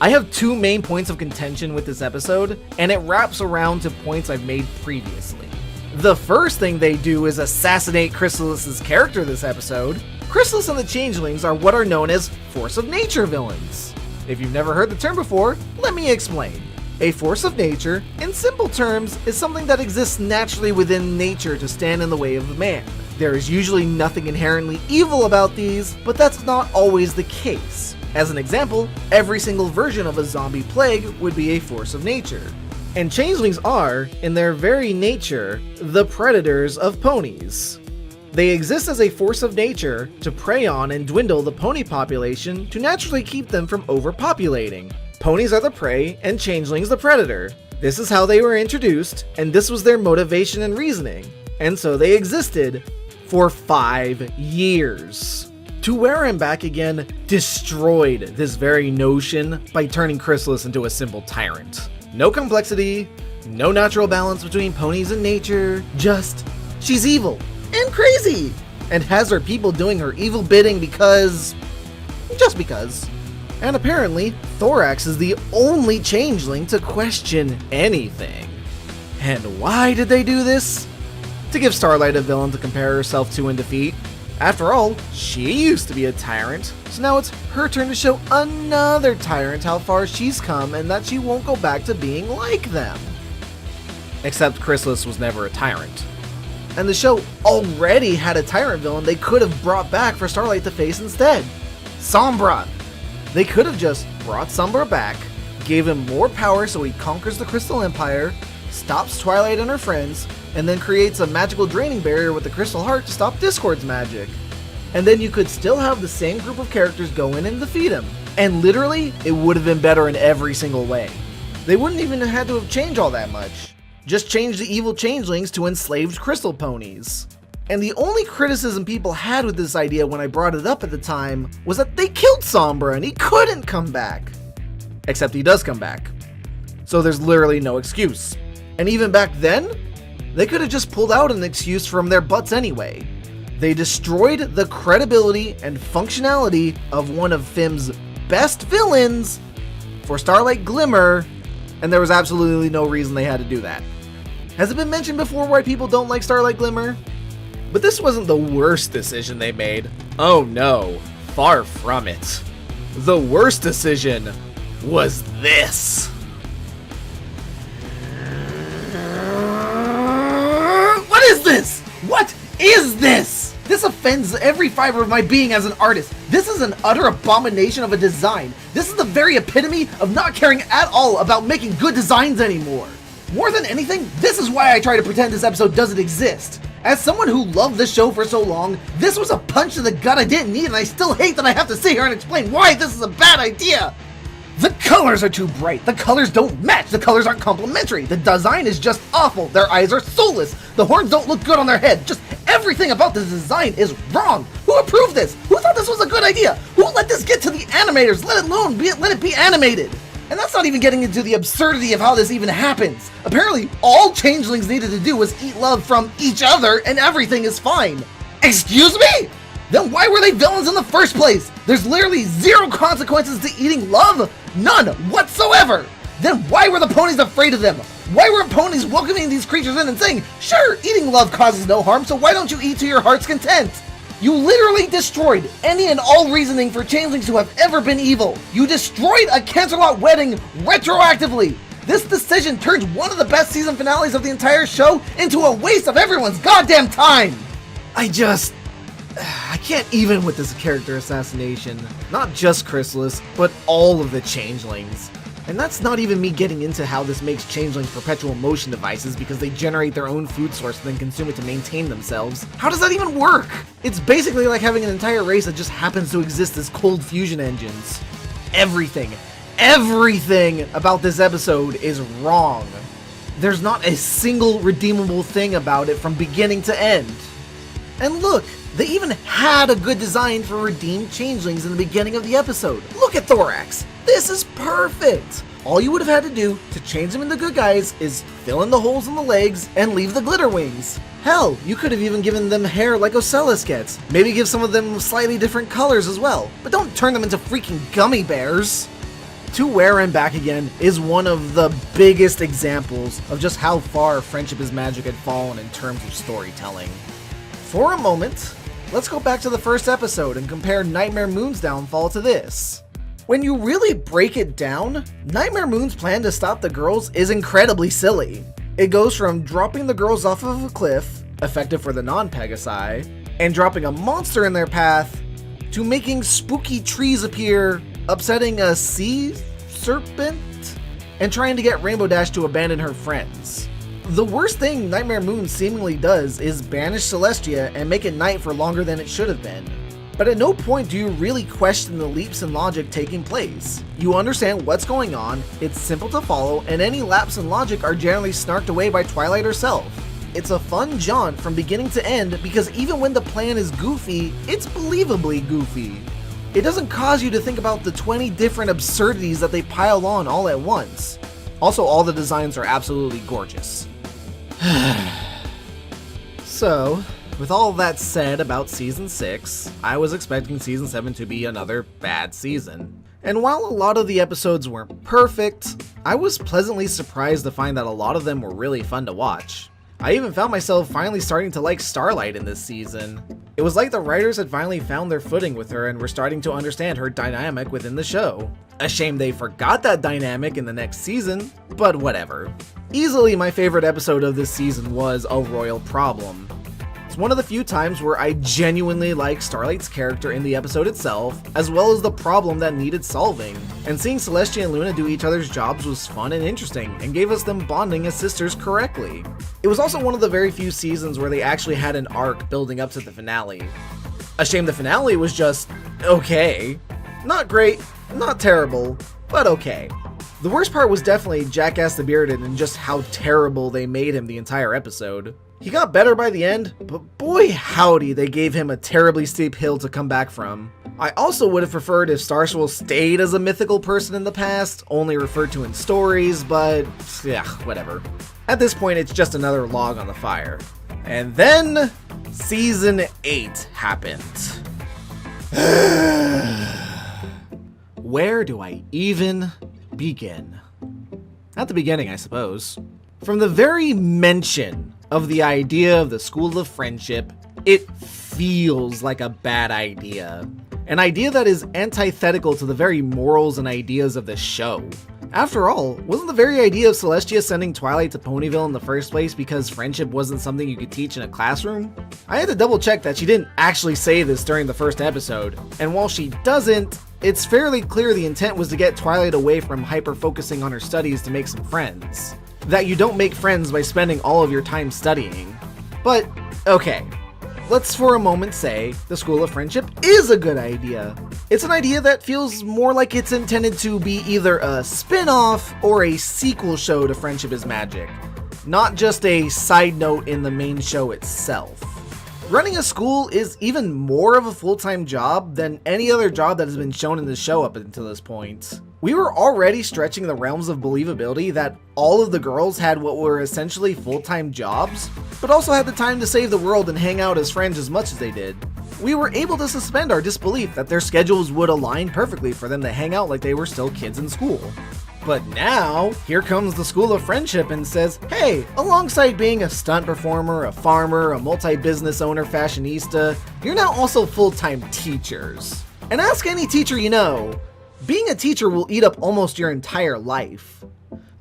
I have two main points of contention with this episode, and it wraps around to points I've made previously. The first thing they do is assassinate Chrysalis' character this episode. Chrysalis and the Changelings are what are known as force of nature villains. If you've never heard the term before, let me explain. A force of nature, in simple terms, is something that exists naturally within nature to stand in the way of man. There is usually nothing inherently evil about these, but that's not always the case. As an example, every single version of a zombie plague would be a force of nature. And changelings are, in their very nature, the predators of ponies. They exist as a force of nature to prey on and dwindle the pony population to naturally keep them from overpopulating. Ponies are the prey and changelings the predator. This is how they were introduced, and this was their motivation and reasoning. And so they existed for 5 years. To where I'm back again destroyed this very notion by turning Chrysalis into a simple tyrant. No complexity, no natural balance between ponies and nature, just she's evil and crazy and has her people doing her evil bidding just because. And apparently, Thorax is the only changeling to question anything. And why did they do this? To give Starlight a villain to compare herself to and defeat. After all, she used to be a tyrant, so now it's her turn to show another tyrant how far she's come and that she won't go back to being like them. Except Chrysalis was never a tyrant. And the show already had a tyrant villain they could have brought back for Starlight to face instead. Sombra! They could have just brought Sombra back, gave him more power so he conquers the Crystal Empire, stops Twilight and her friends, and then creates a magical draining barrier with the Crystal Heart to stop Discord's magic. And then you could still have the same group of characters go in and defeat him. And literally, it would have been better in every single way. They wouldn't even have had to have changed all that much. Just change the evil changelings to enslaved crystal ponies. And the only criticism people had with this idea when I brought it up at the time was that they killed Sombra and he couldn't come back. Except he does come back. So there's literally no excuse. And even back then, they could have just pulled out an excuse from their butts anyway. They destroyed the credibility and functionality of one of FIM's best villains for Starlight Glimmer, and there was absolutely no reason they had to do that. Has it been mentioned before why people don't like Starlight Glimmer? But this wasn't the worst decision they made. Oh no, far from it. The worst decision was this. What is this? What is this? This offends every fiber of my being as an artist. This is an utter abomination of a design. This is the very epitome of not caring at all about making good designs anymore. More than anything, this is why I try to pretend this episode doesn't exist. As someone who loved this show for so long, this was a punch to the gut I didn't need, and I still hate that I have to sit here and explain why this is a bad idea. The colors are too bright, the colors don't match, the colors aren't complementary, the design is just awful, their eyes are soulless, the horns don't look good on their head, just everything about this design is wrong. Who approved this? Who thought this was a good idea? Who let this get to the animators, let it be animated? And that's not even getting into the absurdity of how this even happens. Apparently, all changelings needed to do was eat love from each other and everything is fine. Excuse me? Then why were they villains in the first place? There's literally zero consequences to eating love. None whatsoever. Then why were the ponies afraid of them? Why weren't ponies welcoming these creatures in and saying, sure, eating love causes no harm, so why don't you eat to your heart's content? You literally destroyed any and all reasoning for changelings who have ever been evil. You destroyed a Canterlot wedding retroactively. This decision turns one of the best season finales of the entire show into a waste of everyone's goddamn time. I can't even with this character assassination. Not just Chrysalis, but all of the changelings. And that's not even me getting into how this makes changelings perpetual motion devices because they generate their own food source and then consume it to maintain themselves. How does that even work? It's basically like having an entire race that just happens to exist as cold fusion engines. Everything about this episode is wrong. There's not a single redeemable thing about it from beginning to end. And look, they even had a good design for redeemed changelings in the beginning of the episode. Look at Thorax! This is perfect! All you would have had to do to change them into good guys is fill in the holes in the legs and leave the glitter wings. Hell, you could have even given them hair like Ocellus gets. Maybe give some of them slightly different colors as well. But don't turn them into freaking gummy bears. To Where and Back Again is one of the biggest examples of just how far Friendship is Magic had fallen in terms of storytelling. For a moment, let's go back to the first episode and compare Nightmare Moon's downfall to this. When you really break it down, Nightmare Moon's plan to stop the girls is incredibly silly. It goes from dropping the girls off of a cliff, effective for the non-Pegasi, and dropping a monster in their path, to making spooky trees appear, upsetting a sea serpent, and trying to get Rainbow Dash to abandon her friends. The worst thing Nightmare Moon seemingly does is banish Celestia and make it night for longer than it should have been. But at no point do you really question the leaps in logic taking place. You understand what's going on, it's simple to follow, and any lapses in logic are generally snarked away by Twilight herself. It's a fun jaunt from beginning to end because even when the plan is goofy, it's believably goofy. It doesn't cause you to think about the 20 different absurdities that they pile on all at once. Also, all the designs are absolutely gorgeous. So, with all that said about Season 6, I was expecting Season 7 to be another bad season. And while a lot of the episodes weren't perfect, I was pleasantly surprised to find that a lot of them were really fun to watch. I even found myself finally starting to like Starlight in this season. It was like the writers had finally found their footing with her and were starting to understand her dynamic within the show. A shame they forgot that dynamic in the next season, but whatever. Easily my favorite episode of this season was A Royal Problem. It's one of the few times where I genuinely liked Starlight's character in the episode itself, as well as the problem that needed solving. And seeing Celestia and Luna do each other's jobs was fun and interesting, and gave us them bonding as sisters correctly. It was also one of the very few seasons where they actually had an arc building up to the finale. A shame the finale was just okay. Not great, not terrible, but okay. The worst part was definitely Jackass the Bearded and just how terrible they made him the entire episode. He got better by the end, but boy howdy they gave him a terribly steep hill to come back from. I also would have preferred if Starswell stayed as a mythical person in the past, only referred to in stories, but yeah, whatever. At this point it's just another log on the fire. And then, Season 8 happened. Where do I even begin? At the beginning, I suppose. From the very mention of the idea of the School of Friendship, it feels like a bad idea. An idea that is antithetical to the very morals and ideas of the show. After all, wasn't the very idea of Celestia sending Twilight to Ponyville in the first place because friendship wasn't something you could teach in a classroom? I had to double check that she didn't actually say this during the first episode, and while she doesn't, it's fairly clear the intent was to get Twilight away from hyper-focusing on her studies to make some friends. That you don't make friends by spending all of your time studying. But, okay. Let's for a moment say the School of Friendship is a good idea. It's an idea that feels more like it's intended to be either a spin-off or a sequel show to Friendship is Magic, not just a side note in the main show itself. Running a school is even more of a full-time job than any other job that has been shown in the show up until this point. We were already stretching the realms of believability that all of the girls had what were essentially full-time jobs, but also had the time to save the world and hang out as friends as much as they did. We were able to suspend our disbelief that their schedules would align perfectly for them to hang out like they were still kids in school. But now, here comes the School of Friendship and says, hey, alongside being a stunt performer, a farmer, a multi-business owner, fashionista, you're now also full-time teachers. And ask any teacher you know, being a teacher will eat up almost your entire life.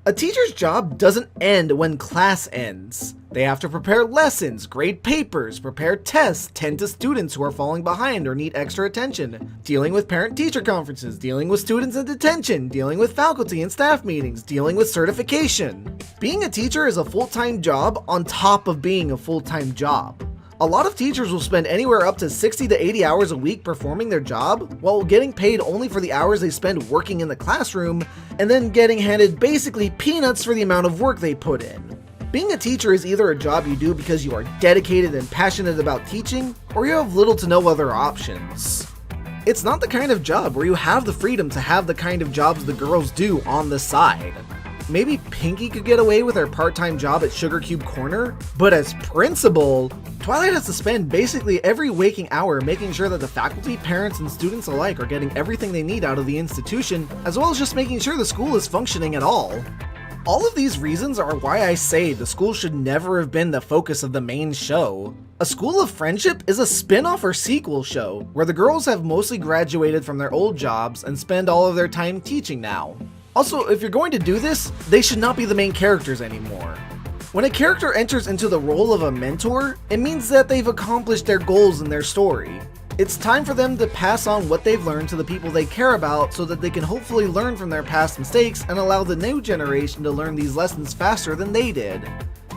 A teacher's job doesn't end when class ends. They have to prepare lessons, grade papers, prepare tests, tend to students who are falling behind or need extra attention, dealing with parent-teacher conferences, dealing with students in detention, dealing with faculty and staff meetings, dealing with certification. Being a teacher is a full-time job on top of being a full-time job. A lot of teachers will spend anywhere up to 60 to 80 hours a week performing their job, while getting paid only for the hours they spend working in the classroom, and then getting handed basically peanuts for the amount of work they put in. Being a teacher is either a job you do because you are dedicated and passionate about teaching, or you have little to no other options. It's not the kind of job where you have the freedom to have the kind of jobs the girls do on the side. Maybe Pinky could get away with her part-time job at Sugar Cube Corner, but as principal, Twilight has to spend basically every waking hour making sure that the faculty, parents, and students alike are getting everything they need out of the institution, as well as just making sure the school is functioning at all. All of these reasons are why I say the school should never have been the focus of the main show. A School of Friendship is a spin-off or sequel show, where the girls have mostly graduated from their old jobs and spend all of their time teaching now. Also, if you're going to do this, they should not be the main characters anymore. When a character enters into the role of a mentor, it means that they've accomplished their goals in their story. It's time for them to pass on what they've learned to the people they care about so that they can hopefully learn from their past mistakes and allow the new generation to learn these lessons faster than they did.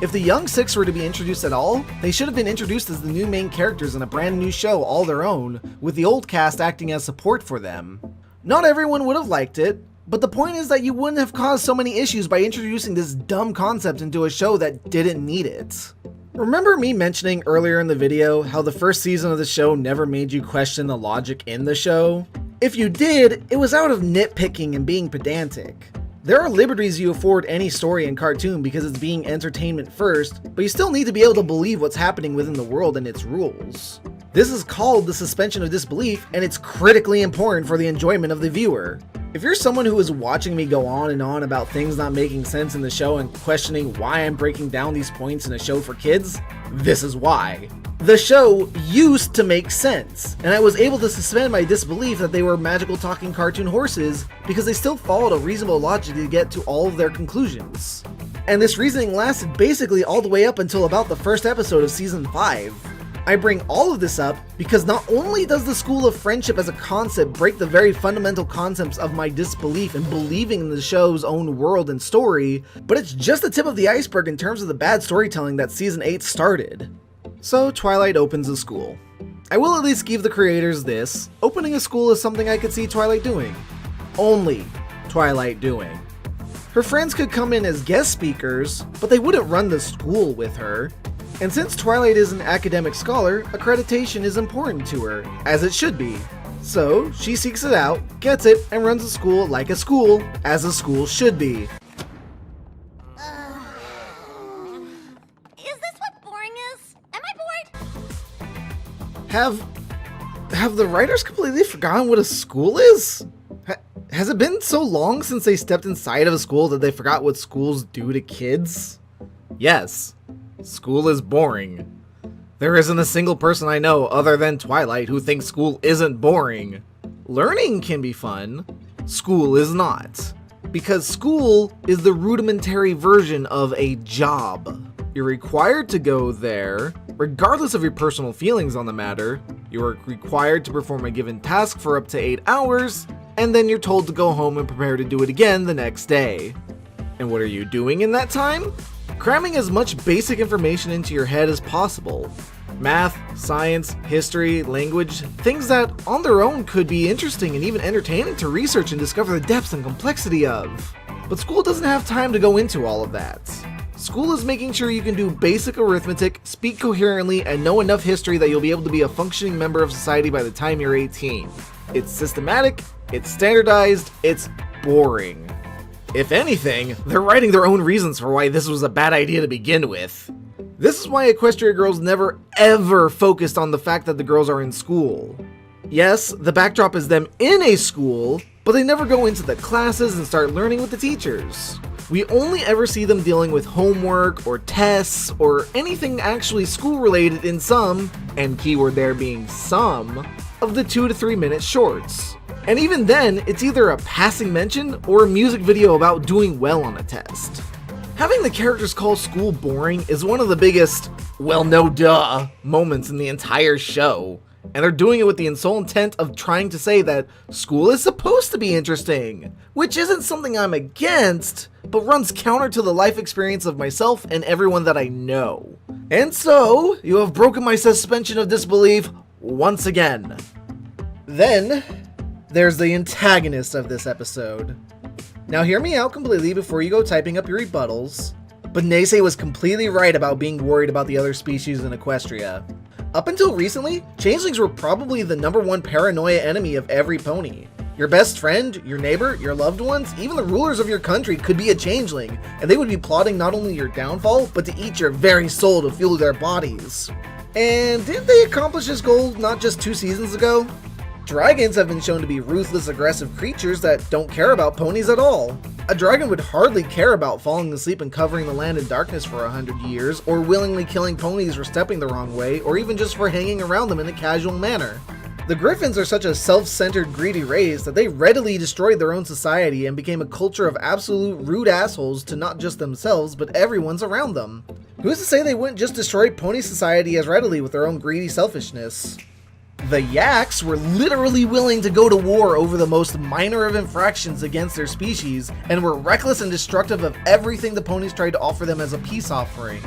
If the young six were to be introduced at all, they should have been introduced as the new main characters in a brand new show all their own, with the old cast acting as support for them. Not everyone would have liked it, but the point is that you wouldn't have caused so many issues by introducing this dumb concept into a show that didn't need it. Remember me mentioning earlier in the video how the first season of the show never made you question the logic in the show? If you did, it was out of nitpicking and being pedantic. There are liberties you afford any story and cartoon because it's being entertainment first, but you still need to be able to believe what's happening within the world and its rules. This is called the suspension of disbelief, and it's critically important for the enjoyment of the viewer. If you're someone who is watching me go on and on about things not making sense in the show and questioning why I'm breaking down these points in a show for kids, this is why. The show used to make sense, and I was able to suspend my disbelief that they were magical talking cartoon horses because they still followed a reasonable logic to get to all of their conclusions. And this reasoning lasted basically all the way up until about the first episode of season 5. I bring all of this up because not only does the School of Friendship as a concept break the very fundamental concepts of my disbelief in believing in the show's own world and story, but it's just the tip of the iceberg in terms of the bad storytelling that season 8 started. So Twilight opens a school. I will at least give the creators this: opening a school is something I could see Twilight doing. Only Twilight doing. Her friends could come in as guest speakers, but they wouldn't run the school with her. And since Twilight is an academic scholar, accreditation is important to her, as it should be. So she seeks it out, gets it, and runs the school like a school, as a school should be. Is this what boring is? Am I bored? Have the writers completely forgotten what a school is? Has it been so long since they stepped inside of a school that they forgot what schools do to kids? Yes. School is boring. There isn't a single person I know other than Twilight who thinks school isn't boring. Learning can be fun. School is not. Because school is the rudimentary version of a job. You're required to go there, regardless of your personal feelings on the matter. You are required to perform a given task for up to 8 hours, and then you're told to go home and prepare to do it again the next day. And what are you doing in that time? Cramming as much basic information into your head as possible. Math, science, history, language, things that on their own could be interesting and even entertaining to research and discover the depths and complexity of. But school doesn't have time to go into all of that. School is making sure you can do basic arithmetic, speak coherently, and know enough history that you'll be able to be a functioning member of society by the time you're 18. It's systematic, it's standardized, it's boring. If anything, they're writing their own reasons for why this was a bad idea to begin with. This is why Equestria Girls never ever focused on the fact that the girls are in school. Yes, the backdrop is them in a school, but they never go into the classes and start learning with the teachers. We only ever see them dealing with homework or tests or anything actually school related in some, and keyword there being some, of the 2 to 3 minute shorts. And even then, it's either a passing mention or a music video about doing well on a test. Having the characters call school boring is one of the biggest, well no duh, moments in the entire show. And they're doing it with the sole intent of trying to say that school is supposed to be interesting, which isn't something I'm against, but runs counter to the life experience of myself and everyone that I know. And so, you have broken my suspension of disbelief once again. Then, there's the antagonist of this episode. Now hear me out completely before you go typing up your rebuttals, but Neisei was completely right about being worried about the other species in Equestria. Up until recently, changelings were probably the #1 paranoia enemy of every pony. Your best friend, your neighbor, your loved ones, even the rulers of your country could be a changeling, and they would be plotting not only your downfall, but to eat your very soul to fuel their bodies. And didn't they accomplish this goal not just 2 seasons ago? Dragons have been shown to be ruthless, aggressive creatures that don't care about ponies at all. A dragon would hardly care about falling asleep and covering the land in darkness for 100 years, or willingly killing ponies for stepping the wrong way, or even just for hanging around them in a casual manner. The Griffins are such a self-centered, greedy race that they readily destroyed their own society and became a culture of absolute rude assholes to not just themselves, but everyone's around them. Who's to say they wouldn't just destroy pony society as readily with their own greedy selfishness? The Yaks were literally willing to go to war over the most minor of infractions against their species, and were reckless and destructive of everything the ponies tried to offer them as a peace offering.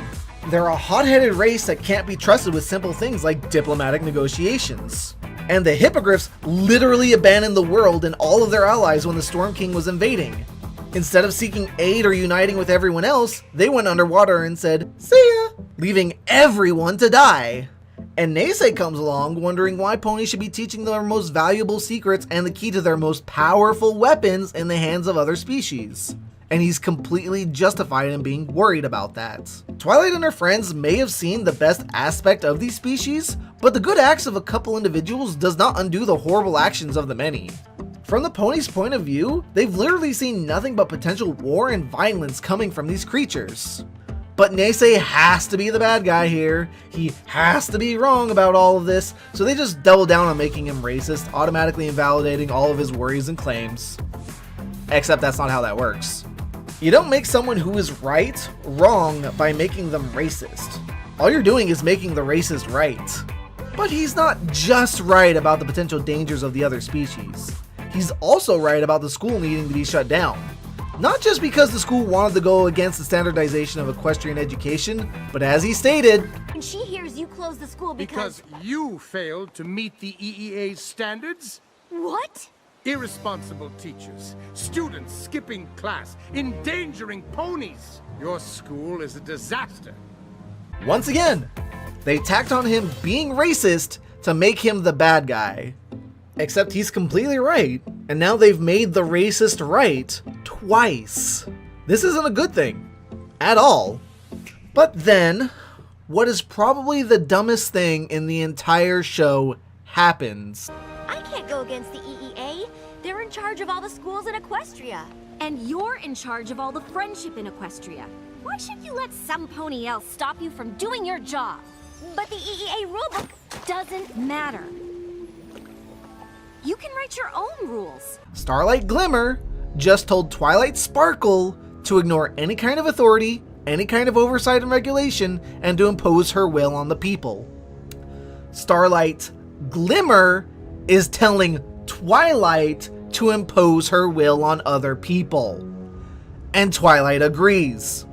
They're a hot-headed race that can't be trusted with simple things like diplomatic negotiations. And the Hippogriffs literally abandoned the world and all of their allies when the Storm King was invading. Instead of seeking aid or uniting with everyone else, they went underwater and said, "See ya," leaving everyone to die. And Neisei comes along wondering why ponies should be teaching their most valuable secrets and the key to their most powerful weapons in the hands of other species. And he's completely justified in being worried about that. Twilight and her friends may have seen the best aspect of these species, but the good acts of a couple individuals does not undo the horrible actions of the many. From the ponies' point of view, they've literally seen nothing but potential war and violence coming from these creatures. But Neisei has to be the bad guy here. He has to be wrong about all of this, so they just double down on making him racist, automatically invalidating all of his worries and claims. Except that's not how that works. You don't make someone who is right wrong by making them racist. All you're doing is making the racist right. But he's not just right about the potential dangers of the other species. He's also right about the school needing to be shut down. Not just because the school wanted to go against the standardization of equestrian education, but as he stated, When she hears you close the school Because you failed to meet the EEA's standards? What? Irresponsible teachers, students skipping class, endangering ponies. Your school is a disaster. once again, they tacked on him being racist to make him the bad guy. Except he's completely right, and now they've made the racist right twice. This isn't a good thing, at all. But then, what is probably the dumbest thing in the entire show happens. I can't go against the EEA. They're in charge of all the schools in Equestria. And you're in charge of all the friendship in Equestria. Why should you let some pony else stop you from doing your job? But the EEA rulebook... Doesn't matter. You can write your own rules. Starlight Glimmer just told Twilight Sparkle to ignore any kind of authority, any kind of oversight and regulation, and to impose her will on the people. Starlight Glimmer is telling Twilight to impose her will on other people. And Twilight agrees.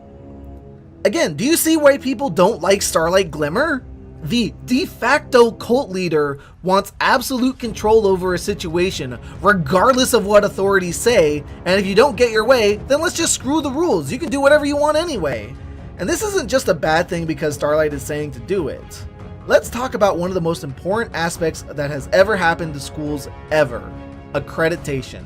Again, do you see why people don't like Starlight Glimmer? The de facto cult leader wants absolute control over a situation, regardless of what authorities say, and if you don't get your way, then let's just screw the rules. You can do whatever you want anyway. And this isn't just a bad thing because Starlight is saying to do it. Let's talk about one of the most important aspects that has ever happened to schools ever: accreditation.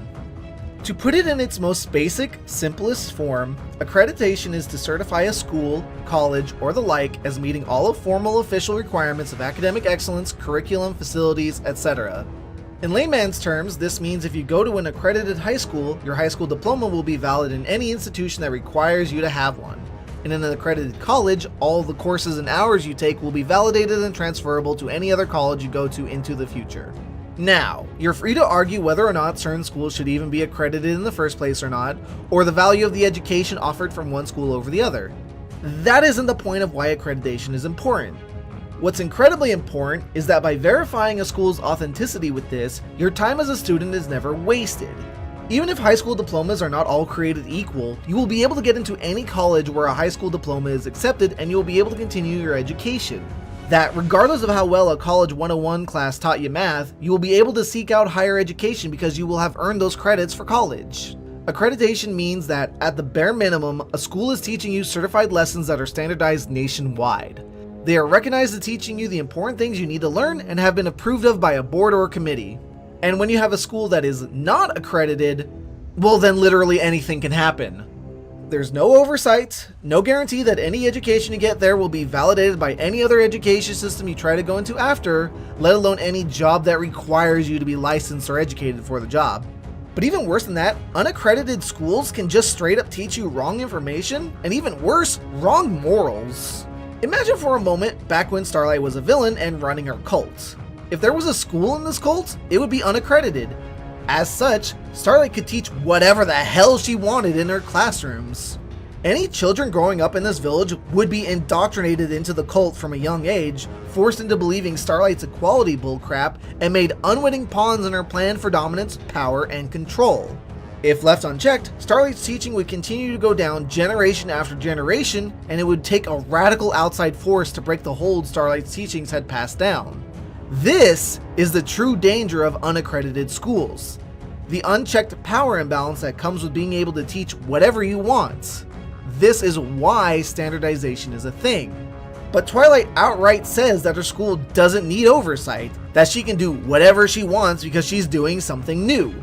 To put it in its most basic, simplest form, accreditation is to certify a school, college, or the like as meeting all of formal official requirements of academic excellence, curriculum, facilities, etc. In layman's terms, this means if you go to an accredited high school, your high school diploma will be valid in any institution that requires you to have one. And in an accredited college, all the courses and hours you take will be validated and transferable to any other college you go to into the future. Now, you're free to argue whether or not certain schools should even be accredited in the first place or not, or the value of the education offered from one school over the other. That isn't the point of why accreditation is important. What's incredibly important is that by verifying a school's authenticity with this, your time as a student is never wasted. Even if high school diplomas are not all created equal, you will be able to get into any college where a high school diploma is accepted and you will be able to continue your education. That regardless of how well a college 101 class taught you math, you will be able to seek out higher education because you will have earned those credits for college. Accreditation means that, at the bare minimum, a school is teaching you certified lessons that are standardized nationwide. They are recognized as teaching you the important things you need to learn and have been approved of by a board or a committee. And when you have a school that is not accredited, well then literally anything can happen. There's no oversight, no guarantee that any education you get there will be validated by any other education system you try to go into after, let alone any job that requires you to be licensed or educated for the job. But even worse than that, unaccredited schools can just straight up teach you wrong information, and even worse, wrong morals. Imagine for a moment back when Starlight was a villain and running her cult. If there was a school in this cult, it would be unaccredited. As such, Starlight could teach whatever the hell she wanted in her classrooms. Any children growing up in this village would be indoctrinated into the cult from a young age, forced into believing Starlight's equality bullcrap, and made unwitting pawns in her plan for dominance, power, and control. If left unchecked, Starlight's teaching would continue to go down generation after generation, and it would take a radical outside force to break the hold Starlight's teachings had passed down. This is the true danger of unaccredited schools. The unchecked power imbalance that comes with being able to teach whatever you want. This is why standardization is a thing. But Twilight outright says that her school doesn't need oversight, that she can do whatever she wants because she's doing something new.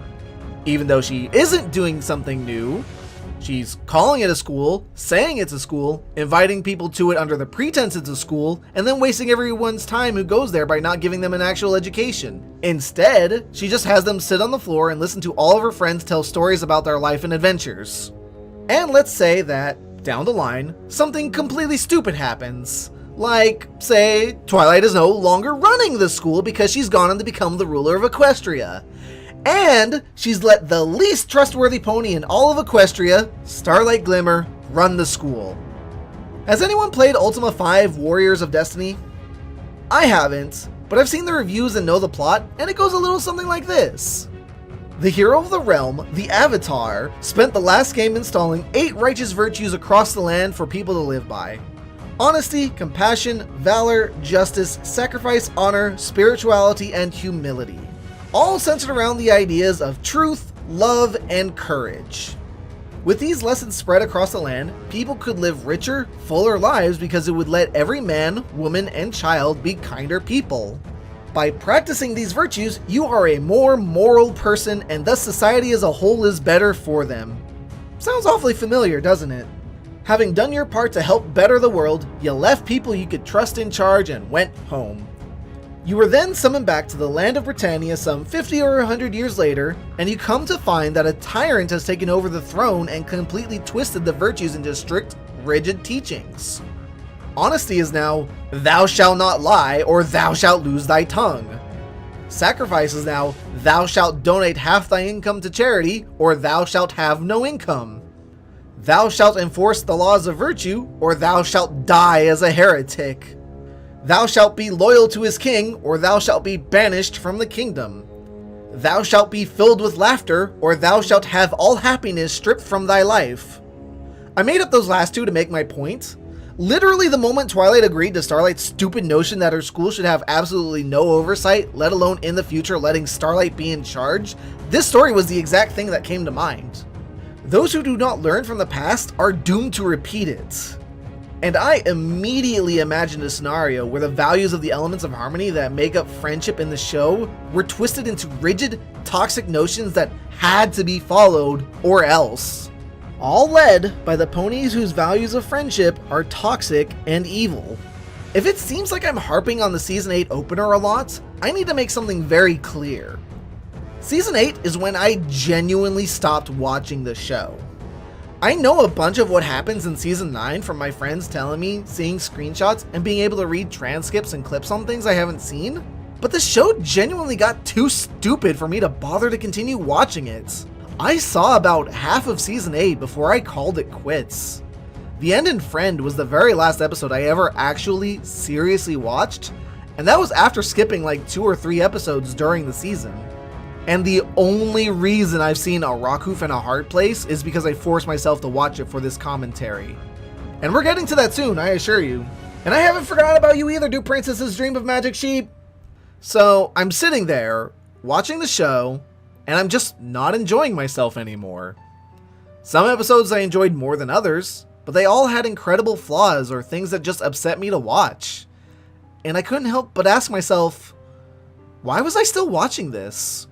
Even though she isn't doing something new, she's calling it a school, saying it's a school, inviting people to it under the pretense it's a school, and then wasting everyone's time who goes there by not giving them an actual education. Instead, she just has them sit on the floor and listen to all of her friends tell stories about their life and adventures. And let's say that, down the line, something completely stupid happens. Like, say, Twilight is no longer running the school because she's gone on to become the ruler of Equestria. And she's let the least trustworthy pony in all of Equestria, Starlight Glimmer, run the school. Has anyone played Ultima 5 Warriors of Destiny? I haven't, but I've seen the reviews and know the plot, and it goes a little something like this. The hero of the realm, the Avatar, spent the last game installing 8 righteous virtues across the land for people to live by. Honesty, compassion, valor, justice, sacrifice, honor, spirituality, and humility. All centered around the ideas of truth, love, and courage. With these lessons spread across the land, people could live richer, fuller lives because it would let every man, woman, and child be kinder people. By practicing these virtues, you are a more moral person, and thus society as a whole is better for them. Sounds awfully familiar, doesn't it? Having done your part to help better the world, you left people you could trust in charge and went home. You were then summoned back to the land of Britannia some 50 or 100 years later, and you come to find that a tyrant has taken over the throne and completely twisted the virtues into strict, rigid teachings. Honesty is now, thou shalt not lie, or thou shalt lose thy tongue. Sacrifice is now, thou shalt donate half thy income to charity, or thou shalt have no income. Thou shalt enforce the laws of virtue, or thou shalt die as a heretic. Thou shalt be loyal to his king, or thou shalt be banished from the kingdom. Thou shalt be filled with laughter, or thou shalt have all happiness stripped from thy life. I made up those last two to make my point. Literally the moment Twilight agreed to Starlight's stupid notion that her school should have absolutely no oversight, let alone in the future letting Starlight be in charge, this story was the exact thing that came to mind. Those who do not learn from the past are doomed to repeat it. And I immediately imagined a scenario where the values of the elements of harmony that make up friendship in the show were twisted into rigid, toxic notions that had to be followed or else. All led by the ponies whose values of friendship are toxic and evil. If it seems like I'm harping on the Season 8 opener a lot, I need to make something very clear. Season 8 is when I genuinely stopped watching the show. I know a bunch of what happens in Season 9 from my friends telling me, seeing screenshots, and being able to read transcripts and clips on things I haven't seen, but the show genuinely got too stupid for me to bother to continue watching it. I saw about half of Season 8 before I called it quits. The End and Friend was the very last episode I ever actually seriously watched, and that was after skipping like 2 or 3 episodes during the season. And the only reason I've seen A Rockhoof and a Hard Place is because I forced myself to watch it for this commentary. And we're getting to that soon, I assure you. And I haven't forgotten about you either, do princesses dream of magic sheep? So I'm sitting there, watching the show, and I'm just not enjoying myself anymore. Some episodes I enjoyed more than others, but they all had incredible flaws or things that just upset me to watch. And I couldn't help but ask myself, why was I still watching this?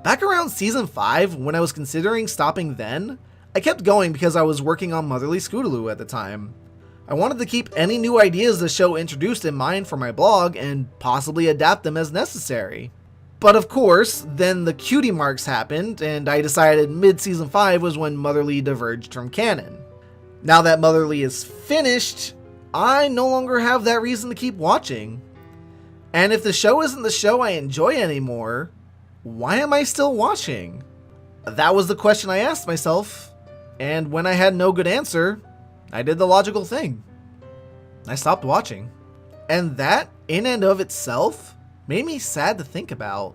Back around season 5, when I was considering stopping then, I kept going because I was working on Motherly Scootaloo at the time. I wanted to keep any new ideas the show introduced in mind for my blog and possibly adapt them as necessary. But of course, then the cutie marks happened, and I decided mid-season 5 was when Motherly diverged from canon. Now that Motherly is finished, I no longer have that reason to keep watching. And if the show isn't the show I enjoy anymore, why am I still watching? That was the question I asked myself, and when I had no good answer, I did the logical thing. I stopped watching. And that, in and of itself, made me sad to think about.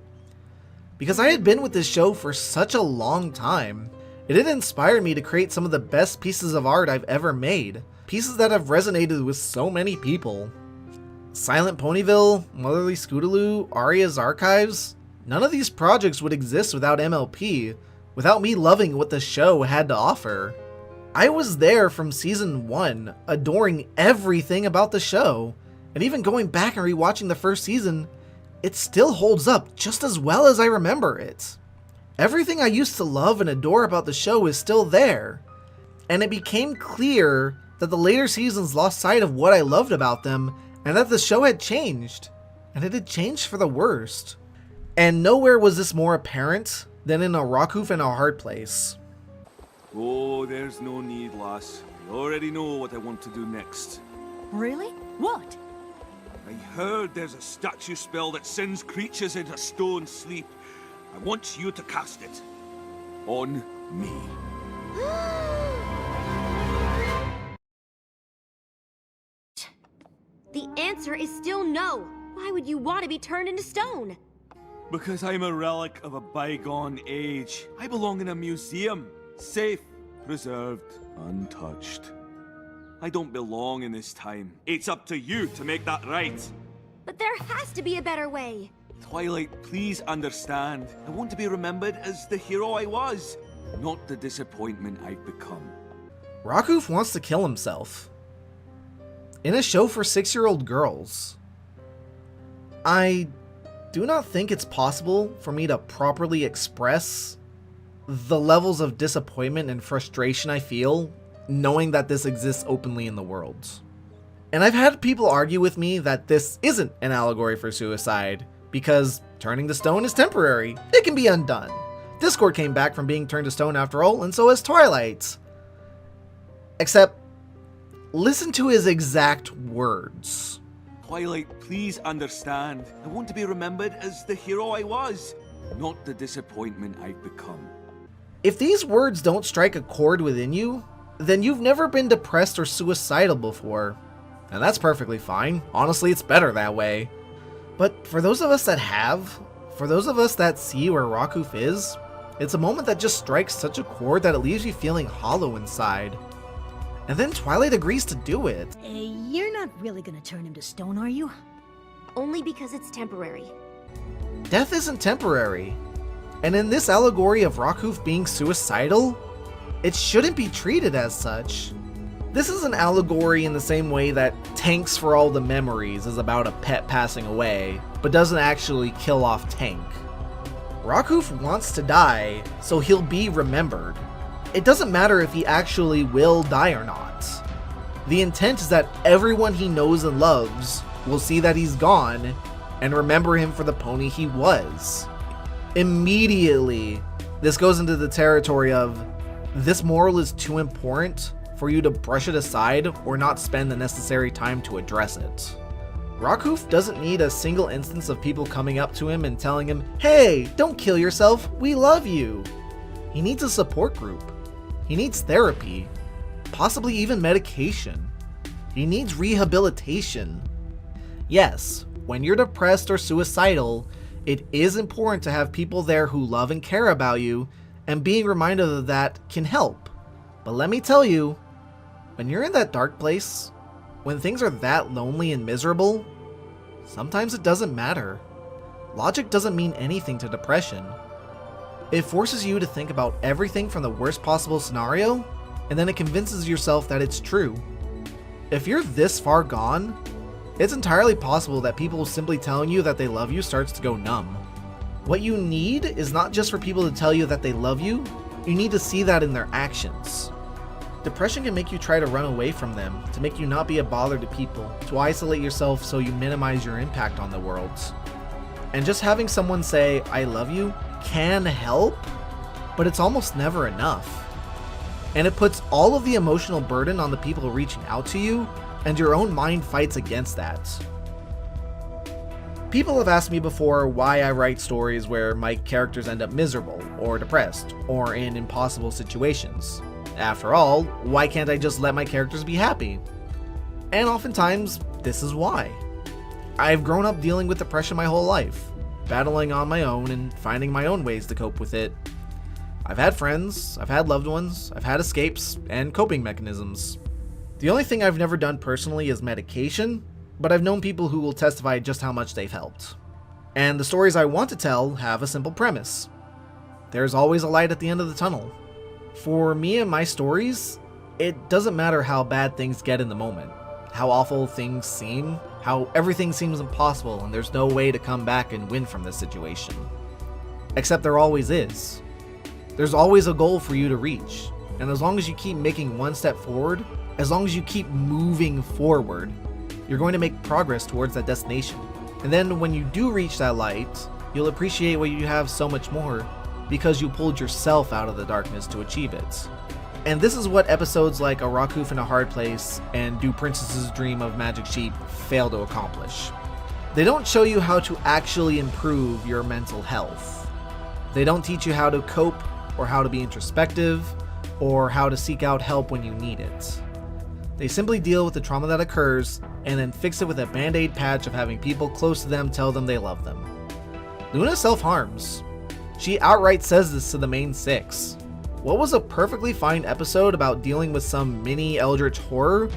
Because I had been with this show for such a long time. It had inspired me to create some of the best pieces of art I've ever made. Pieces that have resonated with so many people. Silent Ponyville, Motherly Scootaloo, Aria's Archives. None of these projects would exist without MLP, without me loving what the show had to offer. I was there from season 1, adoring everything about the show, and even going back and rewatching the first season, it still holds up just as well as I remember it. Everything I used to love and adore about the show is still there, and it became clear that the later seasons lost sight of what I loved about them, and that the show had changed, and it had changed for the worst. And nowhere was this more apparent than in A Rockhoof and a Hard Place. Oh, there's no need, lass. I already know what I want to do next. Really? What? I heard there's a statue spell that sends creatures into stone sleep. I want you to cast it. On me. The answer is still no. Why would you want to be turned into stone? Because I'm a relic of a bygone age. I belong in a museum. Safe, preserved, untouched. I don't belong in this time. It's up to you to make that right. But there has to be a better way. Twilight, please understand. I want to be remembered as the hero I was, not the disappointment I've become. Rockhoof wants to kill himself. In a show for 6-year-old girls. I do not think it's possible for me to properly express the levels of disappointment and frustration I feel knowing that this exists openly in the world. And I've had people argue with me that this isn't an allegory for suicide because turning to stone is temporary. It can be undone. Discord came back from being turned to stone after all, and so has Twilight. Except, listen to his exact words. Twilight, please understand. I want to be remembered as the hero I was, not the disappointment I've become. If these words don't strike a chord within you, then you've never been depressed or suicidal before. And that's perfectly fine. Honestly, it's better that way. But for those of us that have, for those of us that see where Rockhoof is, it's a moment that just strikes such a chord that it leaves you feeling hollow inside. And then Twilight agrees to do it. You're not really gonna turn him to stone, are you? Only because it's temporary. Death isn't temporary. And in this allegory of Rockhoof being suicidal, it shouldn't be treated as such. This is an allegory in the same way that Tanks for All the Memories is about a pet passing away, but doesn't actually kill off Tank. Rockhoof wants to die, so he'll be remembered. It doesn't matter if he actually will die or not. The intent is that everyone he knows and loves will see that he's gone and remember him for the pony he was. Immediately, this goes into the territory of, this moral is too important for you to brush it aside or not spend the necessary time to address it. Rockhoof doesn't need a single instance of people coming up to him and telling him, hey, don't kill yourself, we love you. He needs a support group. He needs therapy. possibly even medication. He needs rehabilitation. Yes, when you're depressed or suicidal, it is important to have people there who love and care about you, and being reminded of that can help. But let me tell you, when you're in that dark place, when things are that lonely and miserable, sometimes it doesn't matter. Logic doesn't mean anything to depression. It forces you to think about everything from the worst possible scenario, and then it convinces yourself that it's true. If you're this far gone, it's entirely possible that people simply telling you that they love you starts to go numb. What you need is not just for people to tell you that they love you, you need to see that in their actions. Depression can make you try to run away from them, to make you not be a bother to people, to isolate yourself so you minimize your impact on the world. And just having someone say, "I love you," can help, but it's almost never enough. And it puts all of the emotional burden on the people reaching out to you, and your own mind fights against that. People have asked me before why I write stories where my characters end up miserable, or depressed, or in impossible situations. After all, why can't I just let my characters be happy? And oftentimes, this is why. I've grown up dealing with depression my whole life, battling on my own and finding my own ways to cope with it. I've had friends, I've had loved ones, I've had escapes, and coping mechanisms. The only thing I've never done personally is medication, but I've known people who will testify just how much they've helped. And the stories I want to tell have a simple premise. There's always a light at the end of the tunnel. For me and my stories, it doesn't matter how bad things get in the moment, how awful things seem, how everything seems impossible and there's no way to come back and win from this situation. Except there always is. There's always a goal for you to reach, and as long as you keep making one step forward, as long as you keep moving forward, you're going to make progress towards that destination. And then when you do reach that light, you'll appreciate what you have so much more because you pulled yourself out of the darkness to achieve it. And this is what episodes like A Rockoof in a Hard Place and Do Princess's Dream of Magic Sheep fail to accomplish. They don't show you how to actually improve your mental health. They don't teach you how to cope or how to be introspective or how to seek out help when you need it. They simply deal with the trauma that occurs and then fix it with a band-aid patch of having people close to them tell them they love them. Luna self-harms. She outright says this to the main six. What was a perfectly fine episode about dealing with some mini eldritch horror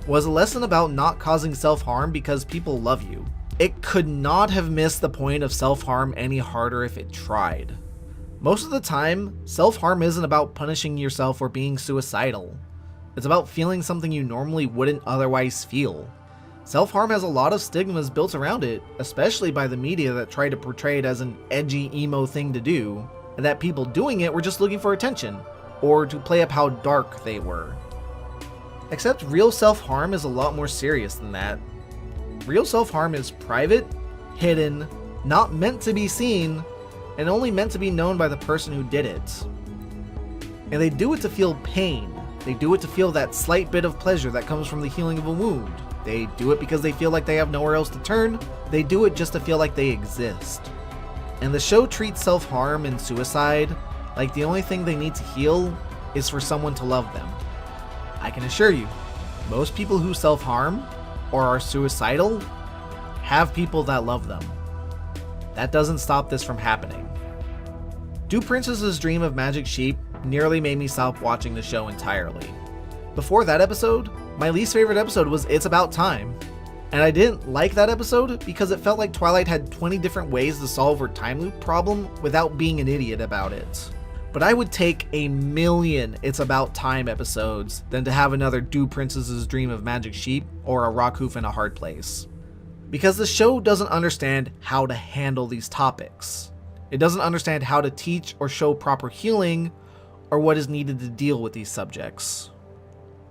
was a lesson about not causing self-harm because people love you. It could not have missed the point of self-harm any harder if it tried. Most of the time, self-harm isn't about punishing yourself or being suicidal. It's about feeling something you normally wouldn't otherwise feel. Self-harm has a lot of stigmas built around it, especially by the media that try to portray it as an edgy emo thing to do, and that people doing it were just looking for attention, or to play up how dark they were. Except real self-harm is a lot more serious than that. Real self-harm is private, hidden, not meant to be seen, and only meant to be known by the person who did it. And they do it to feel pain. They do it to feel that slight bit of pleasure that comes from the healing of a wound. They do it because they feel like they have nowhere else to turn. They do it just to feel like they exist. And the show treats self-harm and suicide like the only thing they need to heal is for someone to love them. I can assure you, most people who self-harm or are suicidal have people that love them. That doesn't stop this from happening. Do Princess's Dream of Magic Sheep nearly made me stop watching the show entirely. Before that episode, my least favorite episode was It's About Time. And I didn't like that episode because it felt like Twilight had 20 different ways to solve her time loop problem without being an idiot about it. But I would take 1,000,000 It's About Time episodes than to have another Do Princess's Dream of Magic Sheep or A Rockoof in a Hard Place. Because the show doesn't understand how to handle these topics. It doesn't understand how to teach or show proper healing or what is needed to deal with these subjects.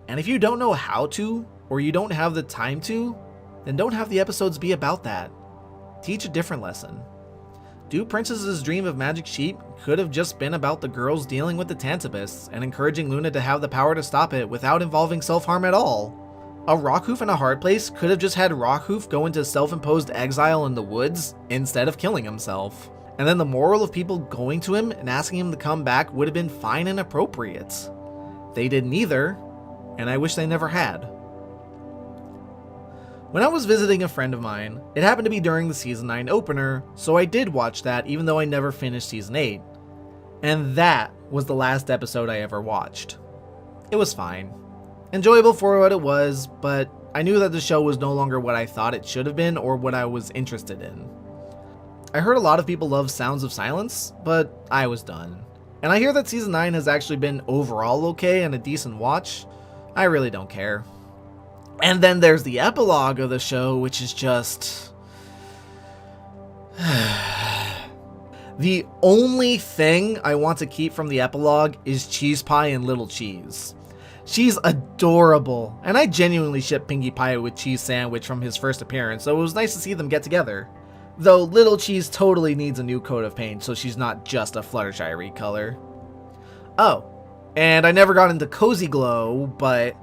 And if you don't know how to, or you don't have the time to, then don't have the episodes be about that. Teach a different lesson. Do Princess's Dream of Magic Sheep could have just been about the girls dealing with the Tantabists and encouraging Luna to have the power to stop it without involving self-harm at all. A Rockoof in a Hard Place could have just had Rockoof go into self-imposed exile in the woods instead of killing himself. And then the moral of people going to him and asking him to come back would have been fine and appropriate. They didn't either, and I wish they never had. When I was visiting a friend of mine, it happened to be during the Season 9 opener, so I did watch that even though I never finished Season 8. And that was the last episode I ever watched. It was fine. Enjoyable for what it was, but I knew that the show was no longer what I thought it should have been or what I was interested in. I heard a lot of people love Sounds of Silence, but I was done. And I hear that Season 9 has actually been overall okay and a decent watch. I really don't care. And then there's the epilogue of the show, which is just... The only thing I want to keep from the epilogue is Cheese Pie and Little Cheese. She's adorable, and I genuinely ship Pinkie Pie with Cheese Sandwich from his first appearance, so it was nice to see them get together. Though Little Cheese totally needs a new coat of paint, so she's not just a Fluttershy recolor. Oh, and I never got into Cozy Glow, but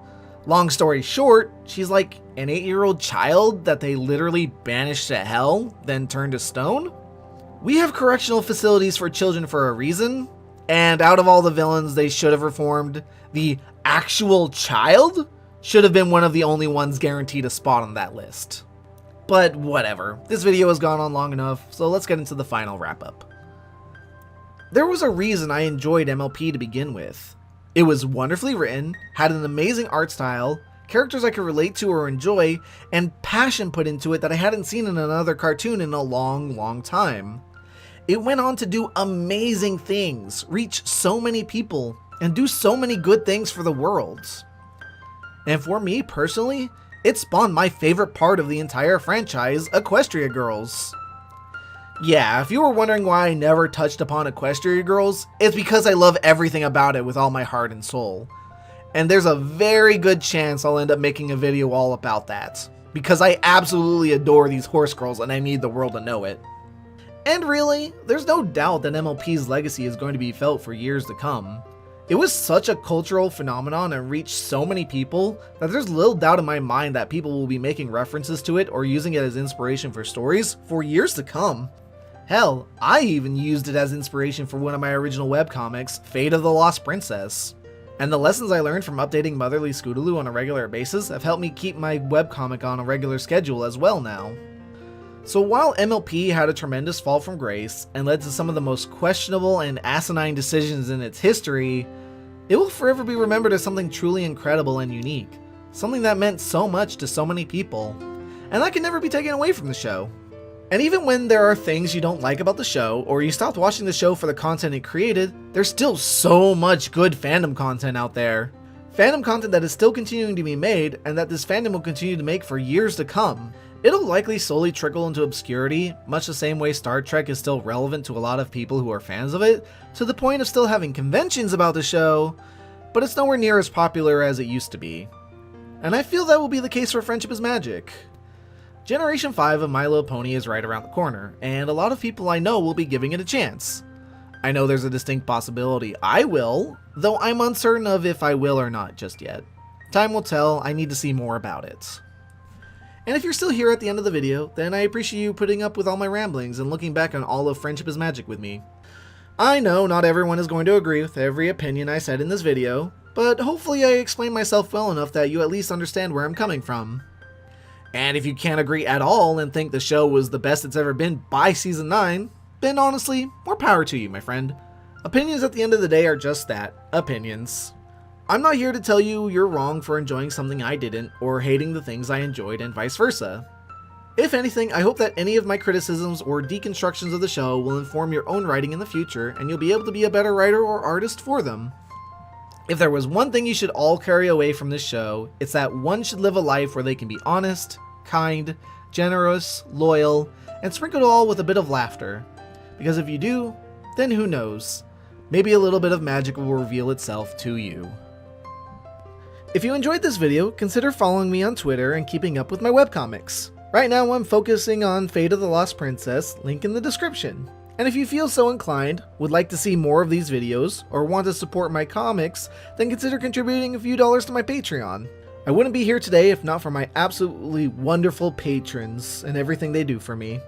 long story short, she's like an 8-year-old child that they literally banished to hell, then turned to stone? We have correctional facilities for children for a reason, and out of all the villains they should have reformed, the actual child should have been one of the only ones guaranteed a spot on that list. But whatever, this video has gone on long enough, so let's get into the final wrap-up. There was a reason I enjoyed MLP to begin with. It was wonderfully written, had an amazing art style, characters I could relate to or enjoy, and passion put into it that I hadn't seen in another cartoon in a long time. It went on to do amazing things, reach so many people, and do so many good things for the world. And for me personally, it spawned my favorite part of the entire franchise, Equestria Girls. Yeah, if you were wondering why I never touched upon Equestria Girls, it's because I love everything about it with all my heart and soul. And there's a very good chance I'll end up making a video all about that, because I absolutely adore these horse girls and I need the world to know it. And really, there's no doubt that MLP's legacy is going to be felt for years to come. It was such a cultural phenomenon and reached so many people that there's little doubt in my mind that people will be making references to it or using it as inspiration for stories for years to come. Hell, I even used it as inspiration for one of my original webcomics, Fate of the Lost Princess. And the lessons I learned from updating Motherly Scootaloo on a regular basis have helped me keep my webcomic on a regular schedule as well now. So while MLP had a tremendous fall from grace and led to some of the most questionable and asinine decisions in its history, it will forever be remembered as something truly incredible and unique, something that meant so much to so many people, and that can never be taken away from the show. And even when there are things you don't like about the show, or you stopped watching the show for the content it created, there's still so much good fandom content out there. Fandom content that is still continuing to be made, and that this fandom will continue to make for years to come. It'll likely slowly trickle into obscurity, much the same way Star Trek is still relevant to a lot of people who are fans of it, to the point of still having conventions about the show, but it's nowhere near as popular as it used to be. And I feel that will be the case for Friendship is Magic. Generation 5 of My Little Pony is right around the corner, and a lot of people I know will be giving it a chance. I know there's a distinct possibility I will, though I'm uncertain of if I will or not just yet. Time will tell, I need to see more about it. And if you're still here at the end of the video, then I appreciate you putting up with all my ramblings and looking back on all of Friendship is Magic with me. I know not everyone is going to agree with every opinion I said in this video, but hopefully I explained myself well enough that you at least understand where I'm coming from. And if you can't agree at all and think the show was the best it's ever been by Season 9, then honestly, more power to you, my friend. Opinions at the end of the day are just that, opinions. I'm not here to tell you you're wrong for enjoying something I didn't, or hating the things I enjoyed, and vice versa. If anything, I hope that any of my criticisms or deconstructions of the show will inform your own writing in the future, and you'll be able to be a better writer or artist for them. If there was one thing you should all carry away from this show, it's that one should live a life where they can be honest, kind, generous, loyal, and sprinkle it all with a bit of laughter. Because if you do, then who knows? Maybe a little bit of magic will reveal itself to you. If you enjoyed this video, consider following me on Twitter and keeping up with my webcomics. Right now I'm focusing on Fate of the Lost Princess, link in the description. And if you feel so inclined, would like to see more of these videos, or want to support my comics, then consider contributing a few dollars to my Patreon. I wouldn't be here today if not for my absolutely wonderful patrons and everything they do for me.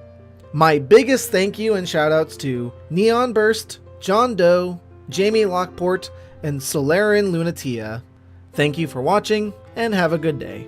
My biggest thank you and shoutouts to Neon Burst, John Doe, Jamie Lockport, and Solarin Lunatia. Thank you for watching, and have a good day.